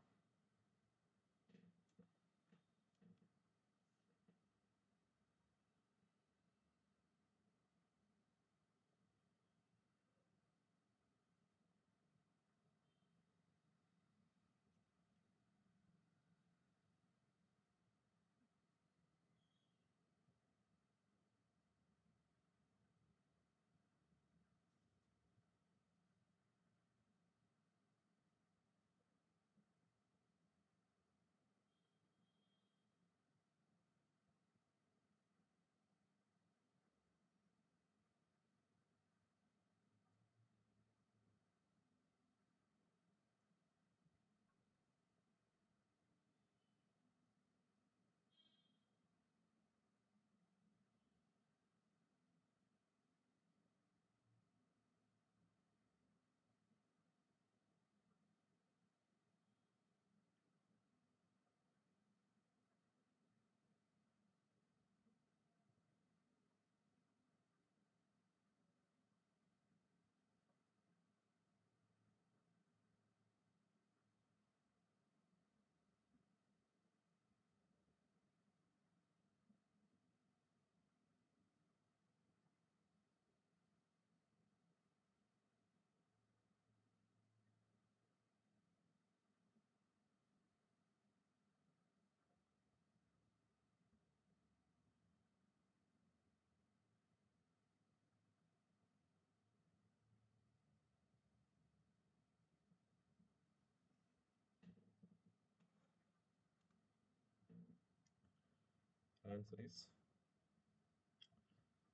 Answer is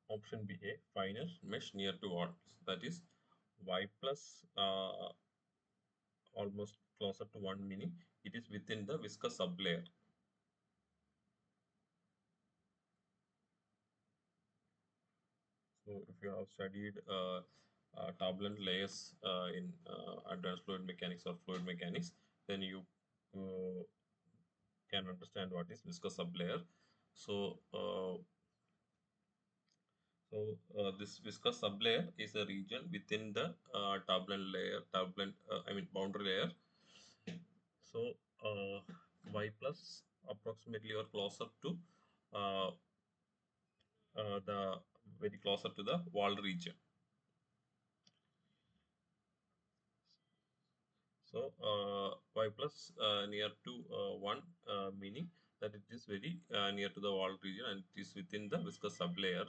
option B, a finer mesh near to walls. That is y plus almost closer to 1, meaning it is within the viscous sublayer. So if you have studied turbulent layers in advanced fluid mechanics or fluid mechanics, then you uh, can understand what is viscous sublayer. So, this viscous sublayer is a region within the turbulent layer, I mean boundary layer. So, Y plus approximately or closer to uh, the very closer to the wall region. So y plus near to 1 meaning that it is very near to the wall region and it is within the viscous sublayer.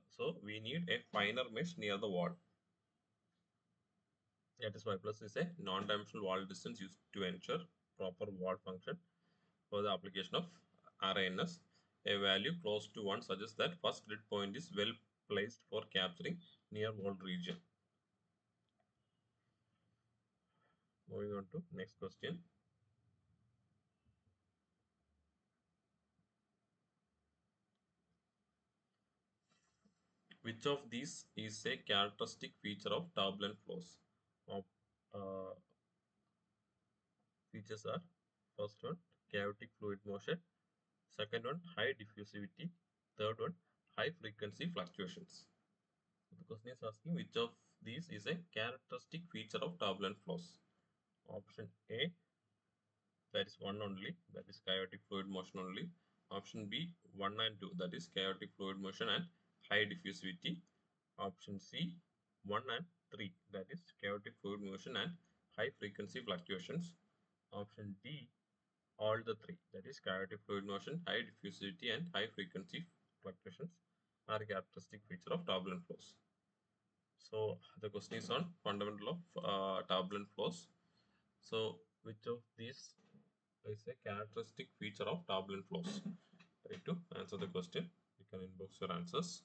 So we need a finer mesh near the wall. That is y plus is a non-dimensional wall distance used to ensure proper wall function for the application of RANS. A value close to 1 suggests that first grid point is well placed for capturing near wall region. Moving on to next question. Which of these is a characteristic feature of turbulent flows? Of uh, features are first one chaotic fluid motion, second one high diffusivity, third one high frequency fluctuations. So the question is asking which of these is a characteristic feature of turbulent flows. Option A, that is one only, that is chaotic fluid motion only. Option B, 1 and 2, that is chaotic fluid motion and high diffusivity. Option C, 1 and 3, that is chaotic fluid motion and high frequency fluctuations. Option D, all the three, that is chaotic fluid motion, high diffusivity and high frequency fluctuations are a characteristic feature of turbulent flows. So the question is on fundamental of turbulent flows. So which of these is a characteristic feature of turbulent flows? Try to answer the question. You can inbox your answers.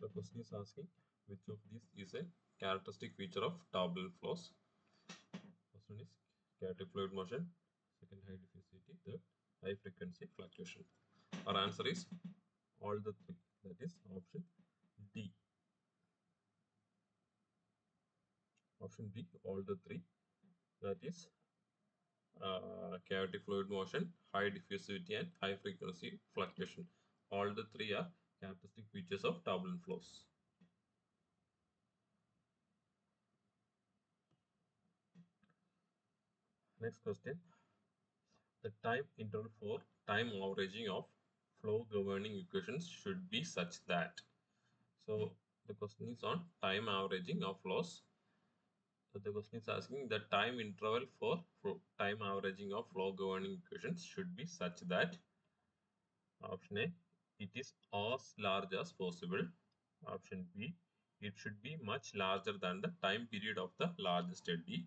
So question is asking which of these is a characteristic feature of turbulent flows. First one is chaotic fluid motion, second high diffusivity, third high frequency fluctuation. Our answer is all the three. That is option D. Option D, all the three. That is chaotic fluid motion, high diffusivity, and high frequency fluctuation. All the three are characteristic features of turbulent flows. Next question. The time interval for time averaging of flow governing equations should be such that. So the question is on time averaging of flows. So the question is asking the time interval for time averaging of flow governing equations should be such that. Option A, it is as large as possible. Option B, it should be much larger than the time period of the largest eddy.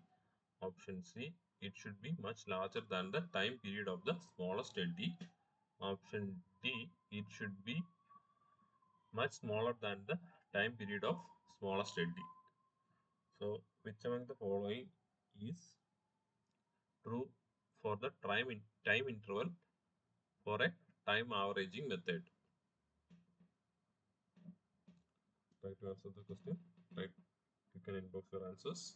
Option C, it should be much larger than the time period of the smallest eddy. Option D, it should be much smaller than the time period of smallest eddy. So, which among the following is true for the time interval for a time averaging method? Try to answer the question. Right, you can inbox your answers.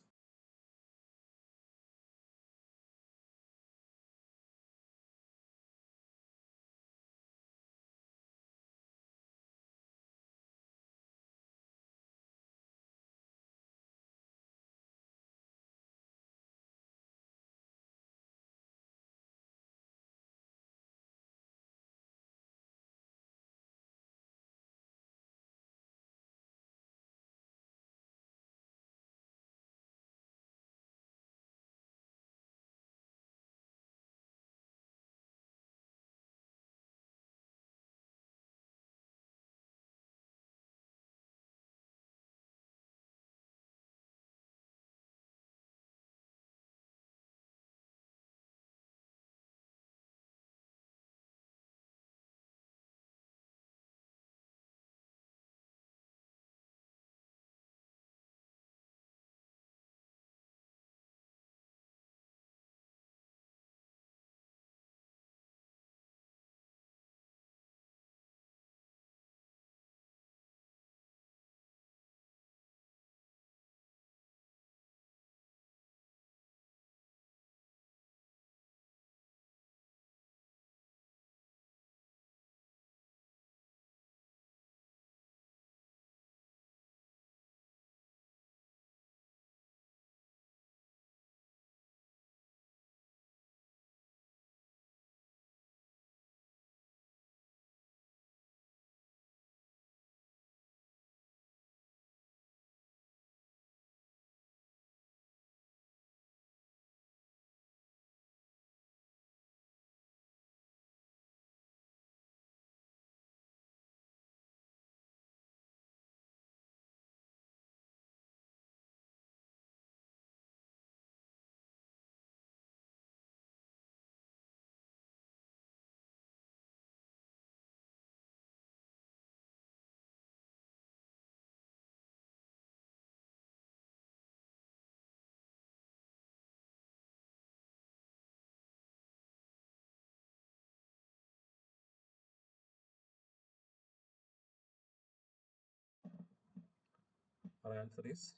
Our answer is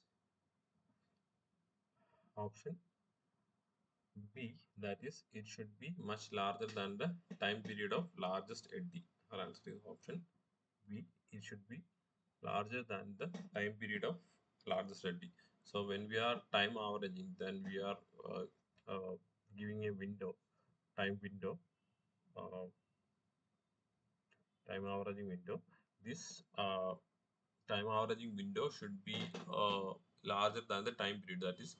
option B, that is, it should be much larger than the time period of largest eddy. Our answer is option B, it should be larger than the time period of largest eddy. So when we are time averaging, then we are uh, giving a window, time window, uh, time averaging window. This time averaging window should be larger than the time period, that is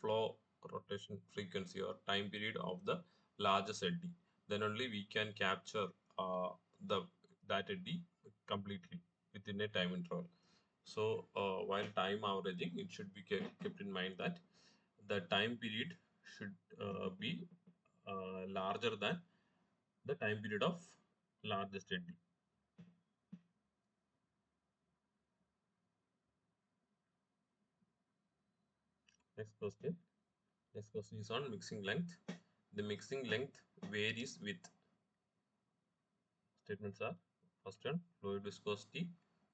flow rotation frequency or time period of the largest eddy. Then only we can capture the that eddy completely within a time interval. So while time averaging, it should be kept in mind that the time period should be larger than the time period of largest eddy. Next question. Next question is on mixing length. The mixing length varies with statements are first one fluid viscosity,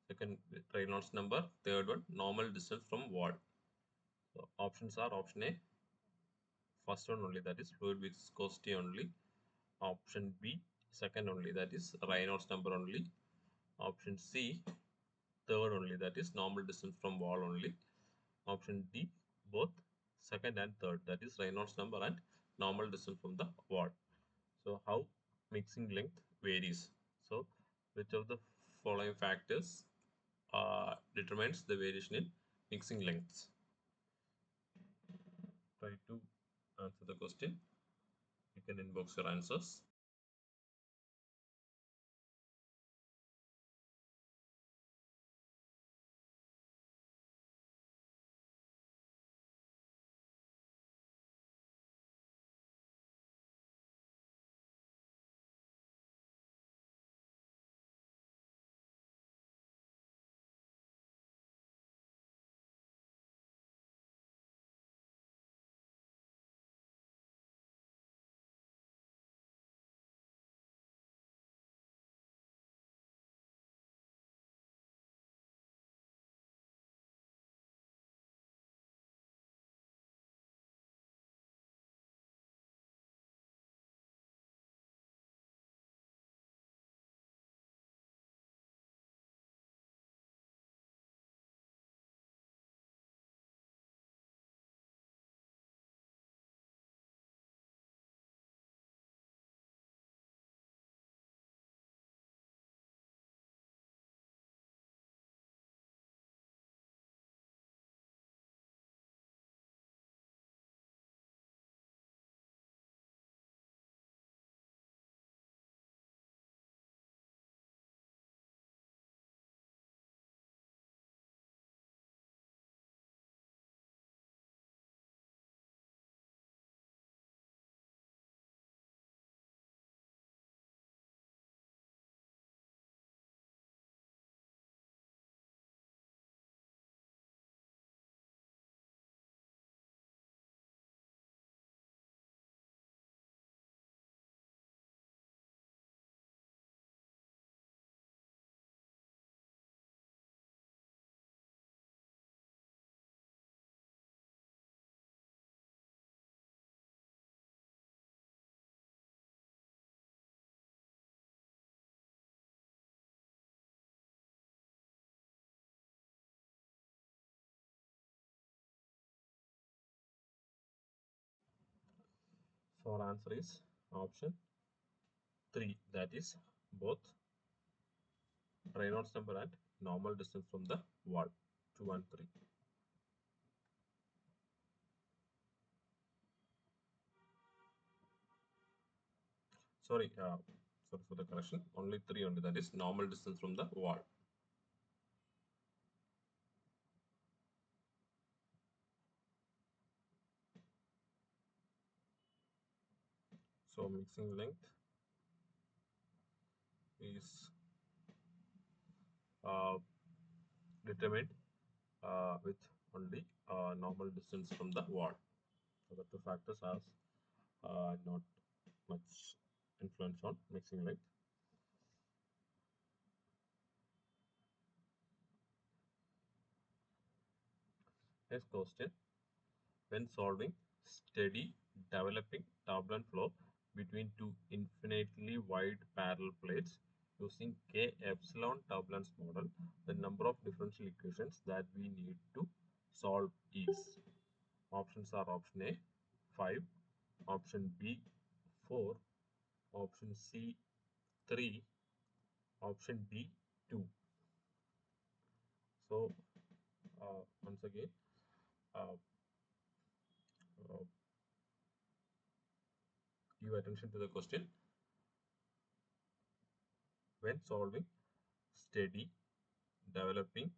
second Reynolds number, third one normal distance from wall. So options are option A, first one only, that is fluid viscosity only. Option B, second only, that is Reynolds number only. Option C, third only, that is normal distance from wall only. Option D, both second and third, that is Reynolds number and normal distance from the wall. So how mixing length varies? Which of the following factors determines the variation in mixing lengths? Try to answer the question. You can inbox your answers. So our answer is option 3. That is both Reynolds number and normal distance from the wall. 2 and 3. Sorry, sorry for the correction. Only 3 only. That is normal distance from the wall. So mixing length is uh, determined with only normal distance from the wall. So the two factors has not much influence on mixing length. Next question. When solving steady developing turbulent flow between two infinitely wide parallel plates using K epsilon turbulence model, the number of differential equations that we need to solve is. Options are option A 5, option B 4, option C 3, option D 2. So once again, uh, uh, give attention to the question. When solving steady developing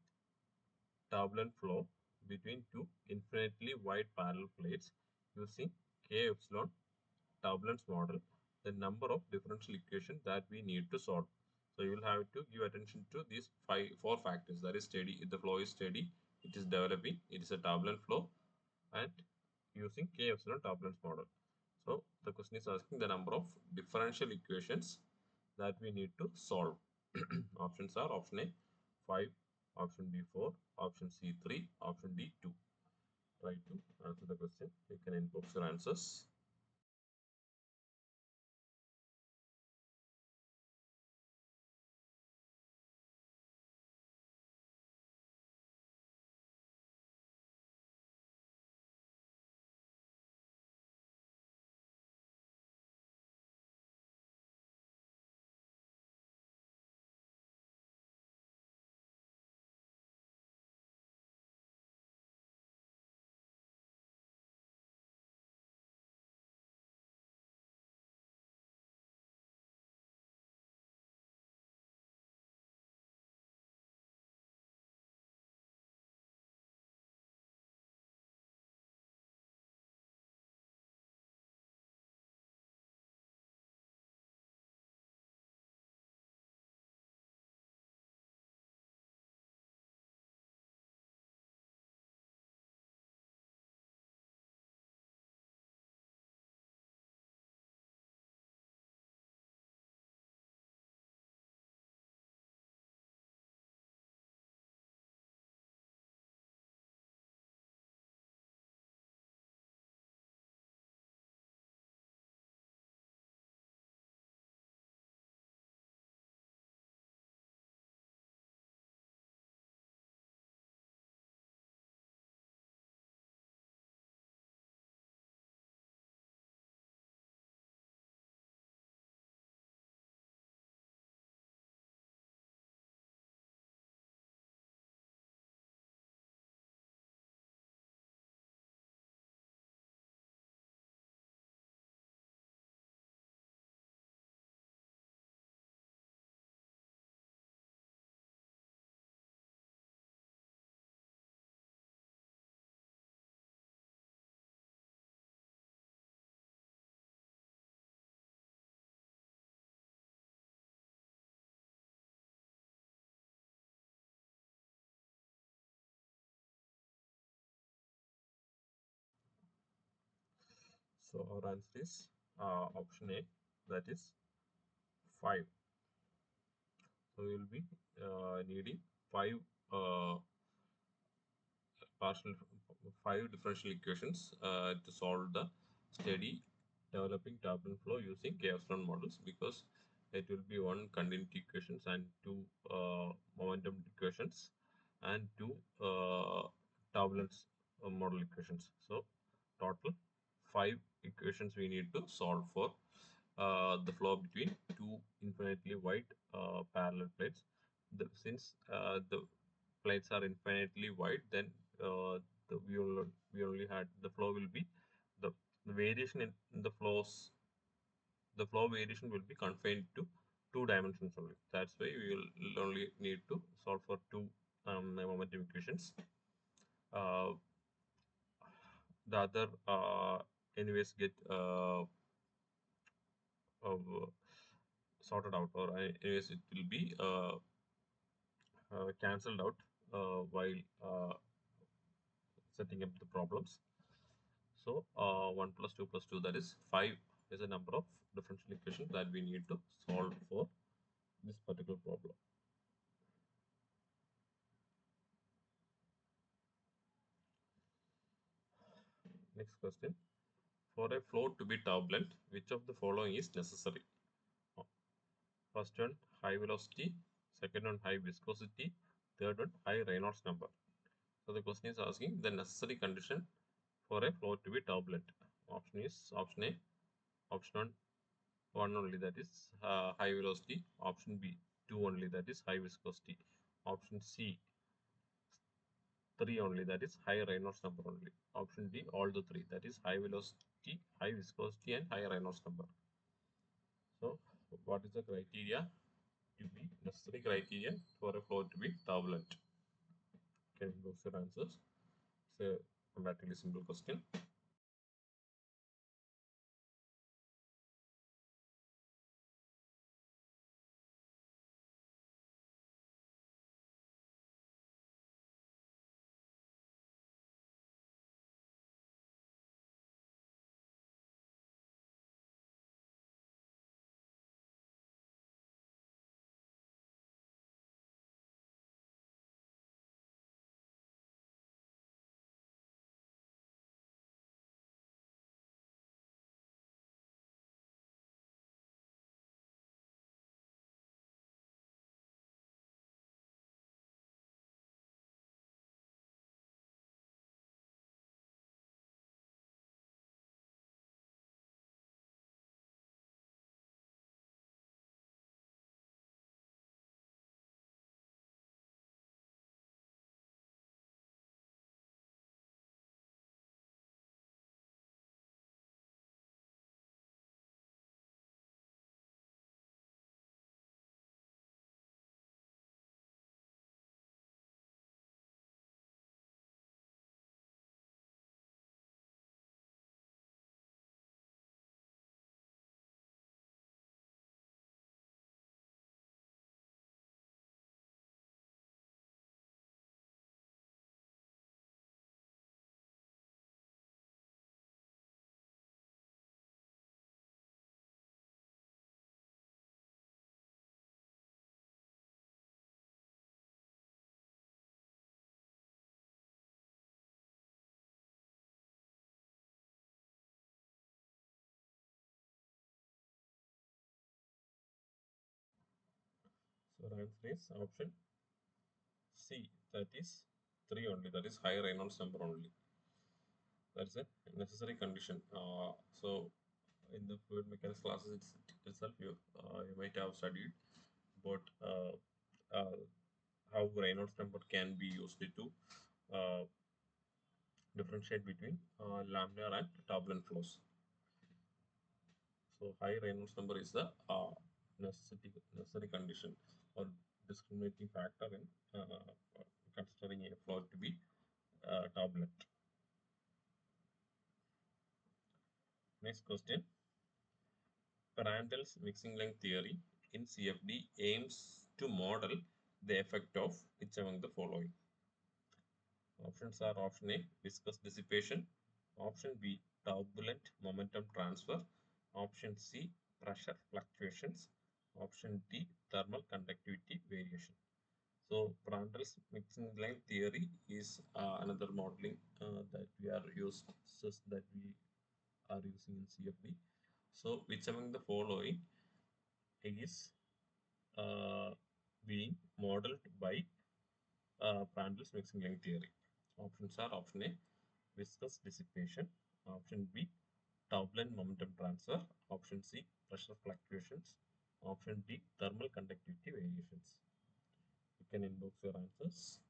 turbulent flow between two infinitely wide parallel plates using K epsilon turbulence model, the number of differential equations that we need to solve. So you will have to give attention to these four factors. That is steady, if the flow is steady, it is developing, it is a turbulent flow, and using K epsilon turbulence model. So the question is asking the number of differential equations that we need to solve. Options are option A 5, option B 4, option C 3, option D 2. Try to answer the question. You can inbox your answers. So our answer is option A, that is 5. So we will be needing five uh, partial five differential equations to solve the steady developing turbulent flow using chaos-run models, because it will be one continuity equations and two momentum equations and two turbulence model equations. So total five equations we need to solve for the flow between two infinitely wide parallel plates. Since the plates are infinitely wide, then we only had the flow will be the variation in the flow variation will be confined to two dimensions only. That's why we will only need to solve for two momentum equations. Uh, the other anyways get uh, sorted out, or anyways it will be cancelled out while setting up the problems. So 1 plus 2 plus 2, that is 5, is a number of differential equations that we need to solve for this particular problem. Next question. For a flow to be turbulent, which of the following is necessary? First one, high velocity. Second one, high viscosity. Third one, high Reynolds number. So the question is asking the necessary condition for a flow to be turbulent. Option is option A, option 1 only, that is high velocity. Option B, 2 only, that is high viscosity. Option C, 3 only, that is high Reynolds number only. Option D, all the three, that is high velocity, high viscosity, and high Reynolds number. So what is the criteria to be necessary criteria for a flow to be turbulent? Can you those your answers? It's a comparatively simple question. So the answer is option C, that is 3 only, that is high Reynolds number only. That's a necessary condition. So in the fluid mechanics classes itself, you might have studied about uh, how Reynolds number can be used to uh, differentiate between laminar and turbulent flows. So high Reynolds number is the necessary condition or discriminating factor in considering a flow to be turbulent. Next question. Prandtl's mixing length theory in CFD aims to model the effect of which among the following? Options are option A, viscous dissipation. Option B, turbulent momentum transfer. Option C, pressure fluctuations. Option D, thermal conductivity variation. So Prandtl's mixing line theory is another modeling that we are using in CFD. So which among the following is uh, being modeled by Prandtl's mixing line theory? Options are: option A, viscous dissipation; option B, turbulent momentum transfer; option C, pressure fluctuations; option D, thermal conductivity variations. You can inbox your answers.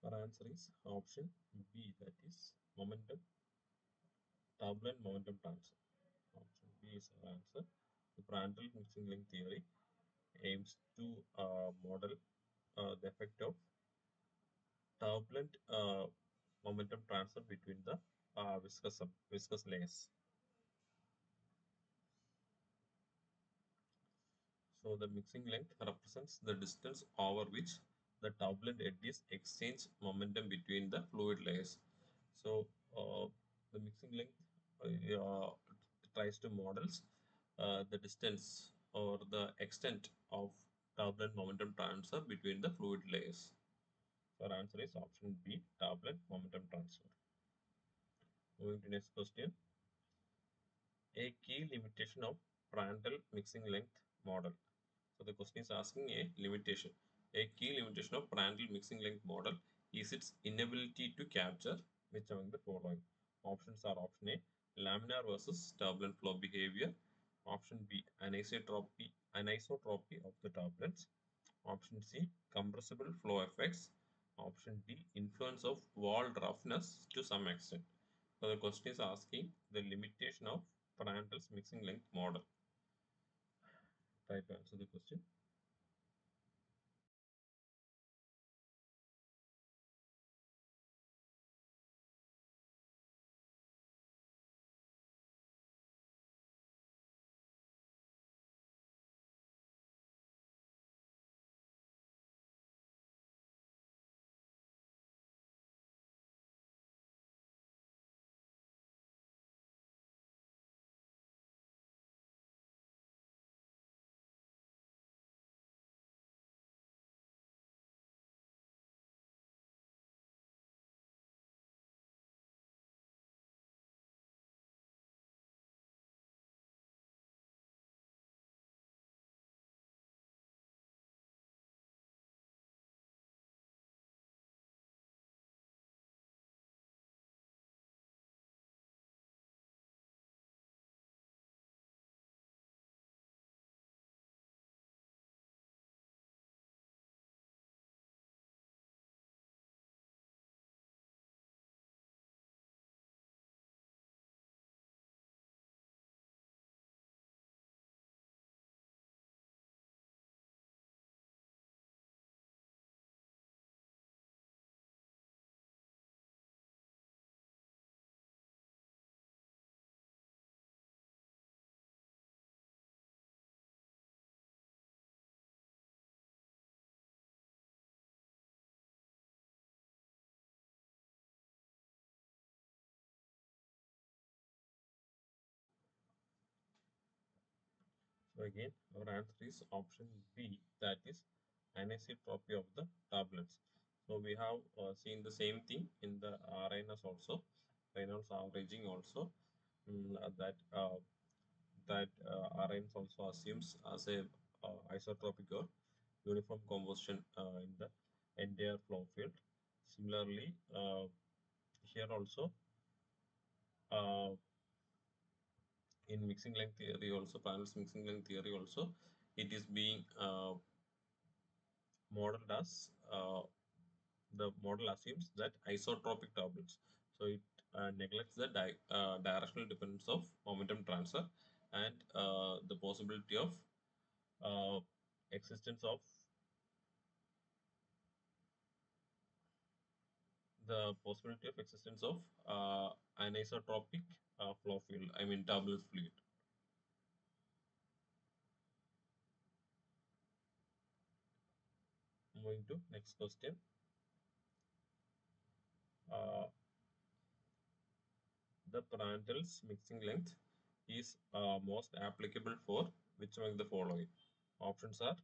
Our answer is option B, that is momentum, turbulent momentum transfer. Option B is our answer. The Prandtl mixing link theory aims to model the effect of turbulent momentum transfer between the viscous layers. So the mixing length represents the distance over which the turbulent eddies exchange momentum between the fluid layers. So the mixing length uh, tries to models the distance or the extent of turbulent momentum transfer between the fluid layers. So our answer is option B, turbulent momentum transfer. Moving to next question. A key limitation of Prandtl mixing length model. So the question is asking a limitation. A key limitation of Prandtl mixing length model is its inability to capture which among the following. Options are: option A, laminar versus turbulent flow behavior; option B, anisotropy of the turbulence; option C, compressible flow effects; option D, influence of wall roughness to some extent. So the question is asking the limitation of Prandtl's mixing length model. Try to answer the question. So again, our answer is option B, that is anisotropy of the turbulence. So we have seen the same thing in the RNS also, Reynolds averaging also, that RNS also assumes as a isotropic or uniform combustion in the entire flow field. Similarly, here also uh, in mixing length theory also, Parnell's mixing length theory also, it is being modeled as the model assumes that isotropic turbulence. So it neglects the directional dependence of momentum transfer and the possibility of uh, existence of anisotropic flow field. I mean turbulence fluid. Moving to next question. Uh, the Prandtl's mixing length is most applicable for which among the following? Options are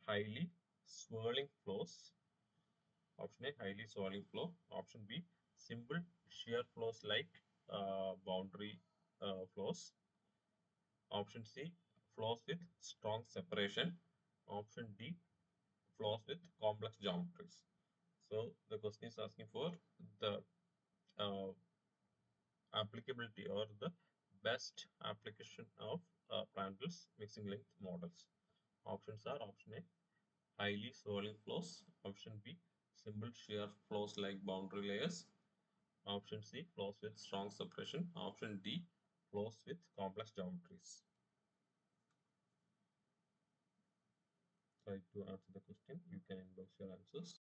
highly swirling flows. Option A, highly swirling flow. Option B, simple shear flows like boundary flows. Option C, flows with strong separation. Option D, flows with complex geometries. So the question is asking for the uh, applicability or the best application of Prandtl's mixing length models. Options are option A, highly swirling flows. Option B, simple shear flows like boundary layers. Option C, flows with strong separation. Option D, flows with complex geometries. Try to answer the question. You can inbox your answers.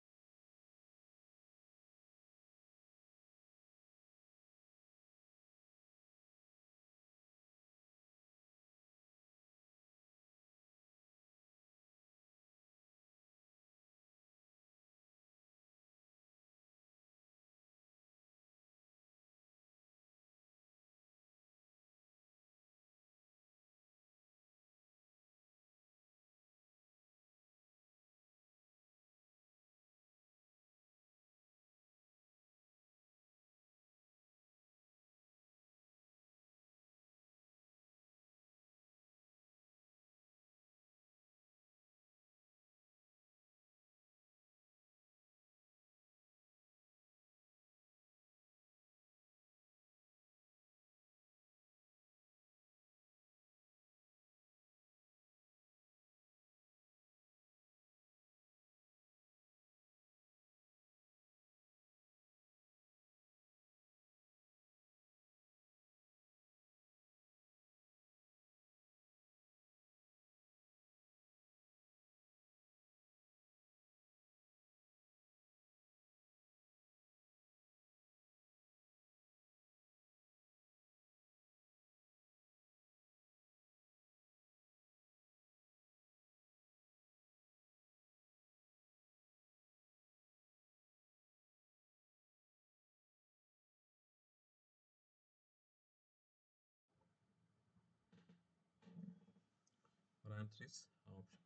Our answer is option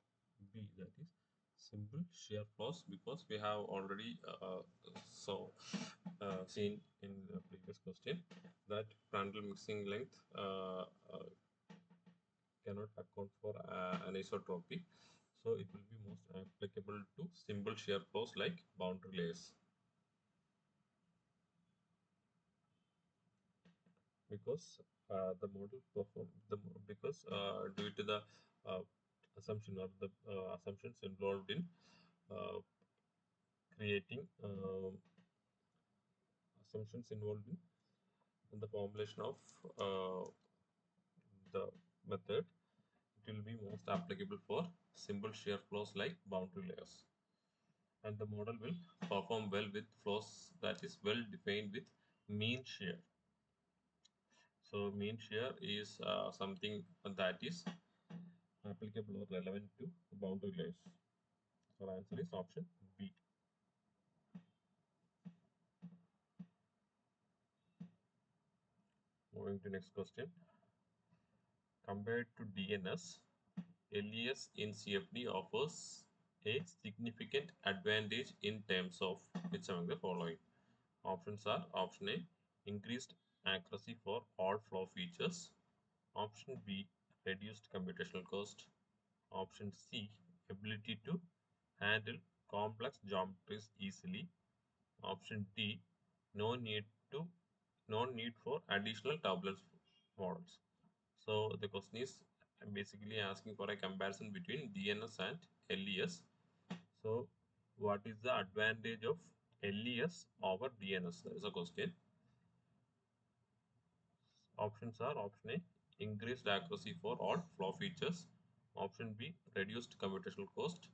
B, that is simple shear flows, because we have already seen in the previous question that Prandtl mixing length cannot account for anisotropy. So it will be most applicable to simple shear flows like boundary layers, because the model perform the because due to the uh, assumptions involved in uh, creating assumptions involved in the formulation of the method, it will be most applicable for simple shear flows like boundary layers, and the model will perform well with flows that is well defined with mean shear. So mean shear is something that is applicable or relevant to boundary layers. So answer is option B. Moving to next question. Compared to DNS, LES in CFD offers a significant advantage in terms of which among the following? Options are option A, increased accuracy for all flow features. Option B, reduced computational cost. Option C, ability to handle complex geometries easily. Option D, no need to no need for additional turbulence models. So the question is basically asking for a comparison between DNS and LES. So what is the advantage of LES over DNS? That is a question. Options are option A, increased accuracy for all flow features. Option B, reduced computational cost.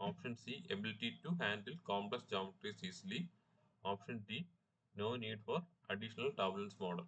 Option C, ability to handle complex geometries easily. Option D, no need for additional turbulence model.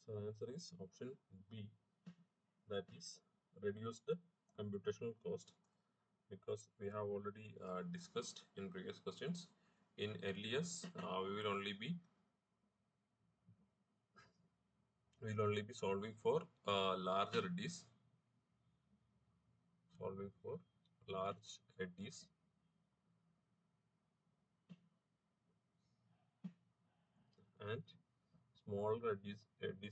So the answer is option B, that is reduced computational cost, because we have already discussed in previous questions. In LES, we will only be solving for larger eddies, solving for large eddies, and smaller eddies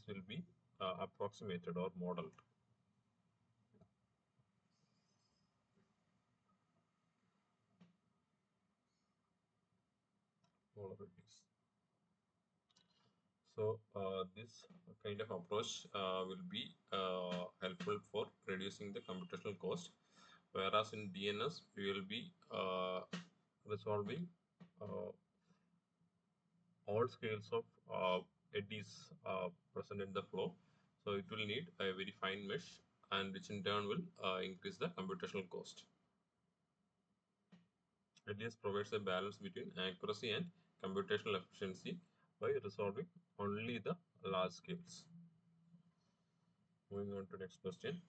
will be approximated or modeled. Smaller eddies. So this kind of approach will be helpful for reducing the computational cost, whereas in DNS we will be resolving uh, all scales of eddies present in the flow. So it will need a very fine mesh, and which in turn will increase the computational cost. LES provides a balance between accuracy and computational efficiency by resolving only the large scales. Moving on to next question.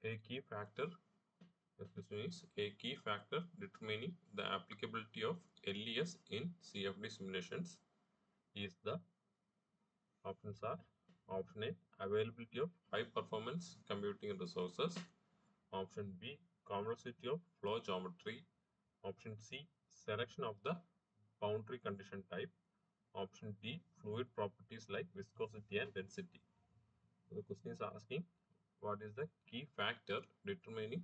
A key factor, this question is a key factor determining the applicability of LES in CFD simulations is the options are option A, availability of high performance computing resources. Option B, complexity of flow geometry. Option C, selection of the boundary condition type. Option D, fluid properties like viscosity and density. So the question is asking what is the key factor determining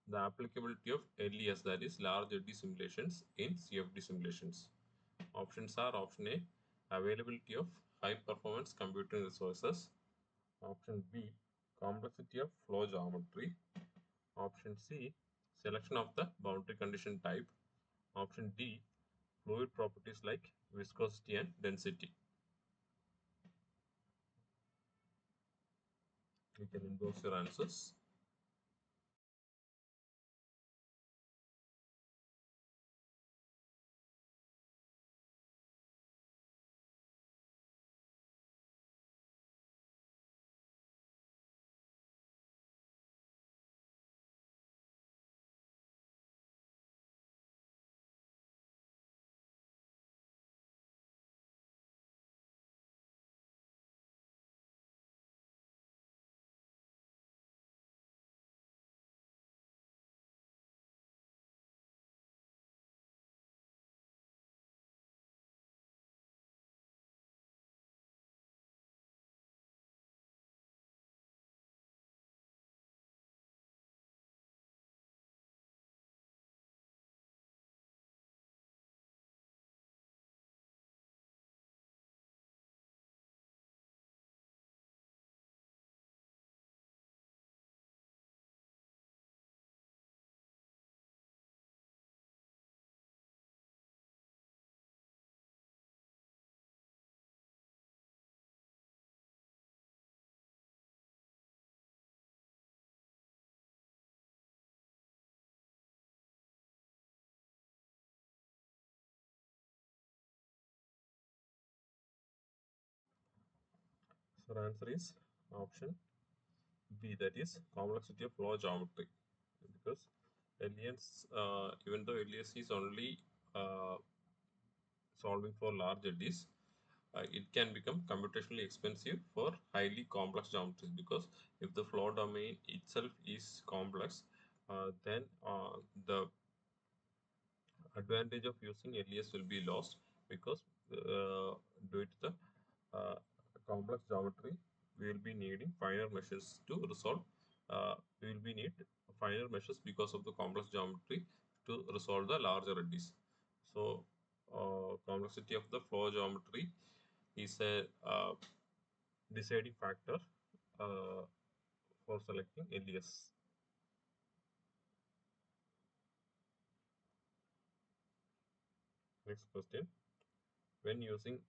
the applicability of LES, that is large eddy simulations, in CFD simulations. Options are option A, availability of high performance computing resources. Option B, complexity of flow geometry. Option C, selection of the boundary condition type. Option D, fluid properties like viscosity and density. You can endorse your answers. Our answer is option B, that is complexity of flow geometry. Because even though LES is only uh, solving for large eddies, it can become computationally expensive for highly complex geometries, because if the flow domain itself is complex, then the advantage of using LES will be lost, because due to the uh, complex geometry, we will be needing finer measures to resolve. We will be need finer measures because of the complex geometry to resolve the larger eddies. So, complexity of the flow geometry is a deciding factor uh, for selecting LES. Next question. When using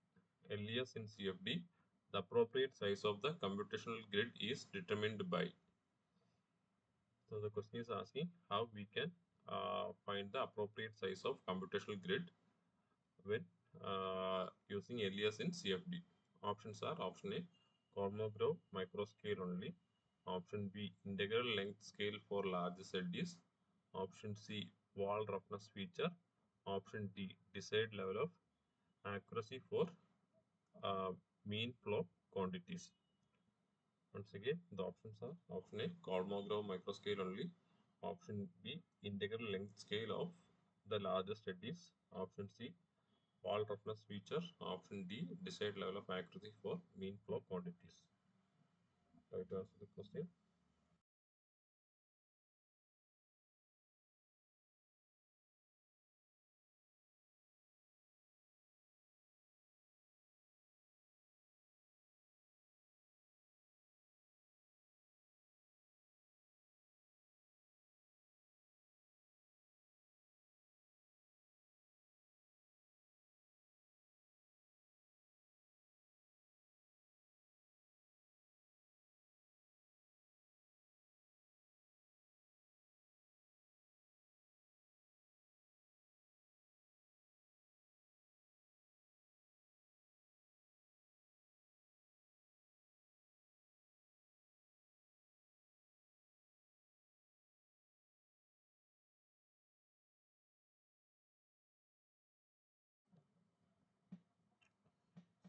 LES in CFD, the appropriate size of the computational grid is determined by. So the question is asking how we can find the appropriate size of computational grid when using LES in CFD. Options are: option A, Kolmogorov microscale only; option B, integral length scale for large ZDs; option C, wall roughness feature; option D, desired level of accuracy for uh, mean flow quantities. Once again, the options are: option A, Kolmogorov microscale only; option B, integral length scale of the largest eddies; option C, wall roughness feature; option D, desired level of accuracy for mean flow quantities. Try to answer the question.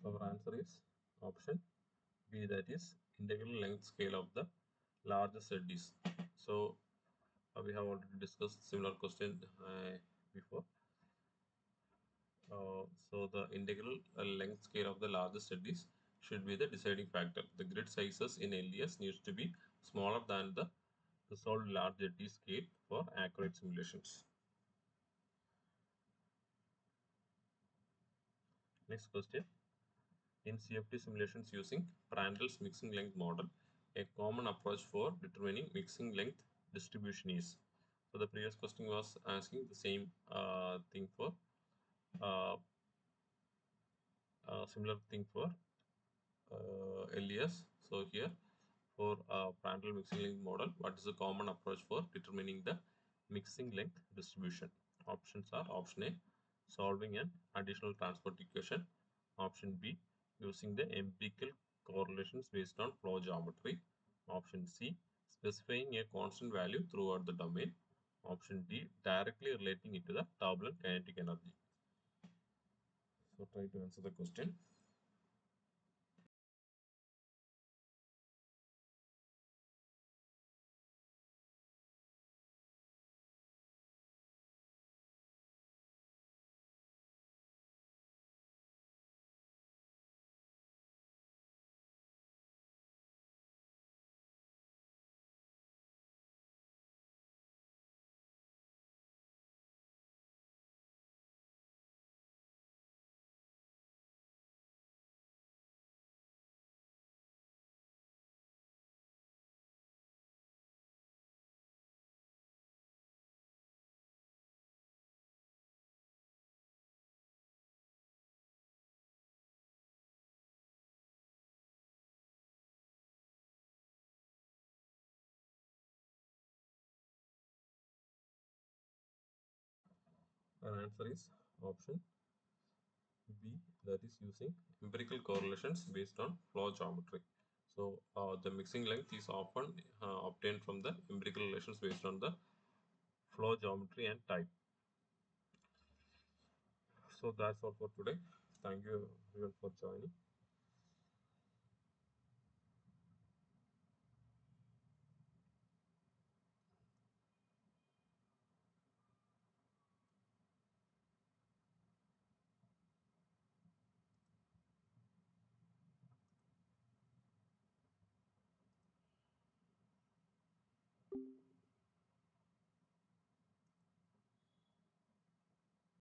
So our answer is option B, that is integral length scale of the largest eddies. So we have already discussed similar question before. So the integral length scale of the largest eddies should be the deciding factor. The grid sizes in LES needs to be smaller than the resolved large eddy scale for accurate simulations. Next question. In CFD simulations using Prandel's mixing length model, a common approach for determining mixing length distribution is. So the previous question was asking the same thing for uh, similar thing for LES. So here for Prandtl mixing length model, what is the common approach for determining the mixing length distribution? Options are: option A, solving an additional transport equation; option B, using the empirical correlations based on flow geometry; option C, specifying a constant value throughout the domain; option D, directly relating it to the turbulent kinetic energy. So try to answer the question. Our answer is option B, that is using empirical correlations based on flow geometry. So the mixing length is often obtained from the empirical relations based on the flow geometry and type. So that's all for today. Thank you everyone for joining.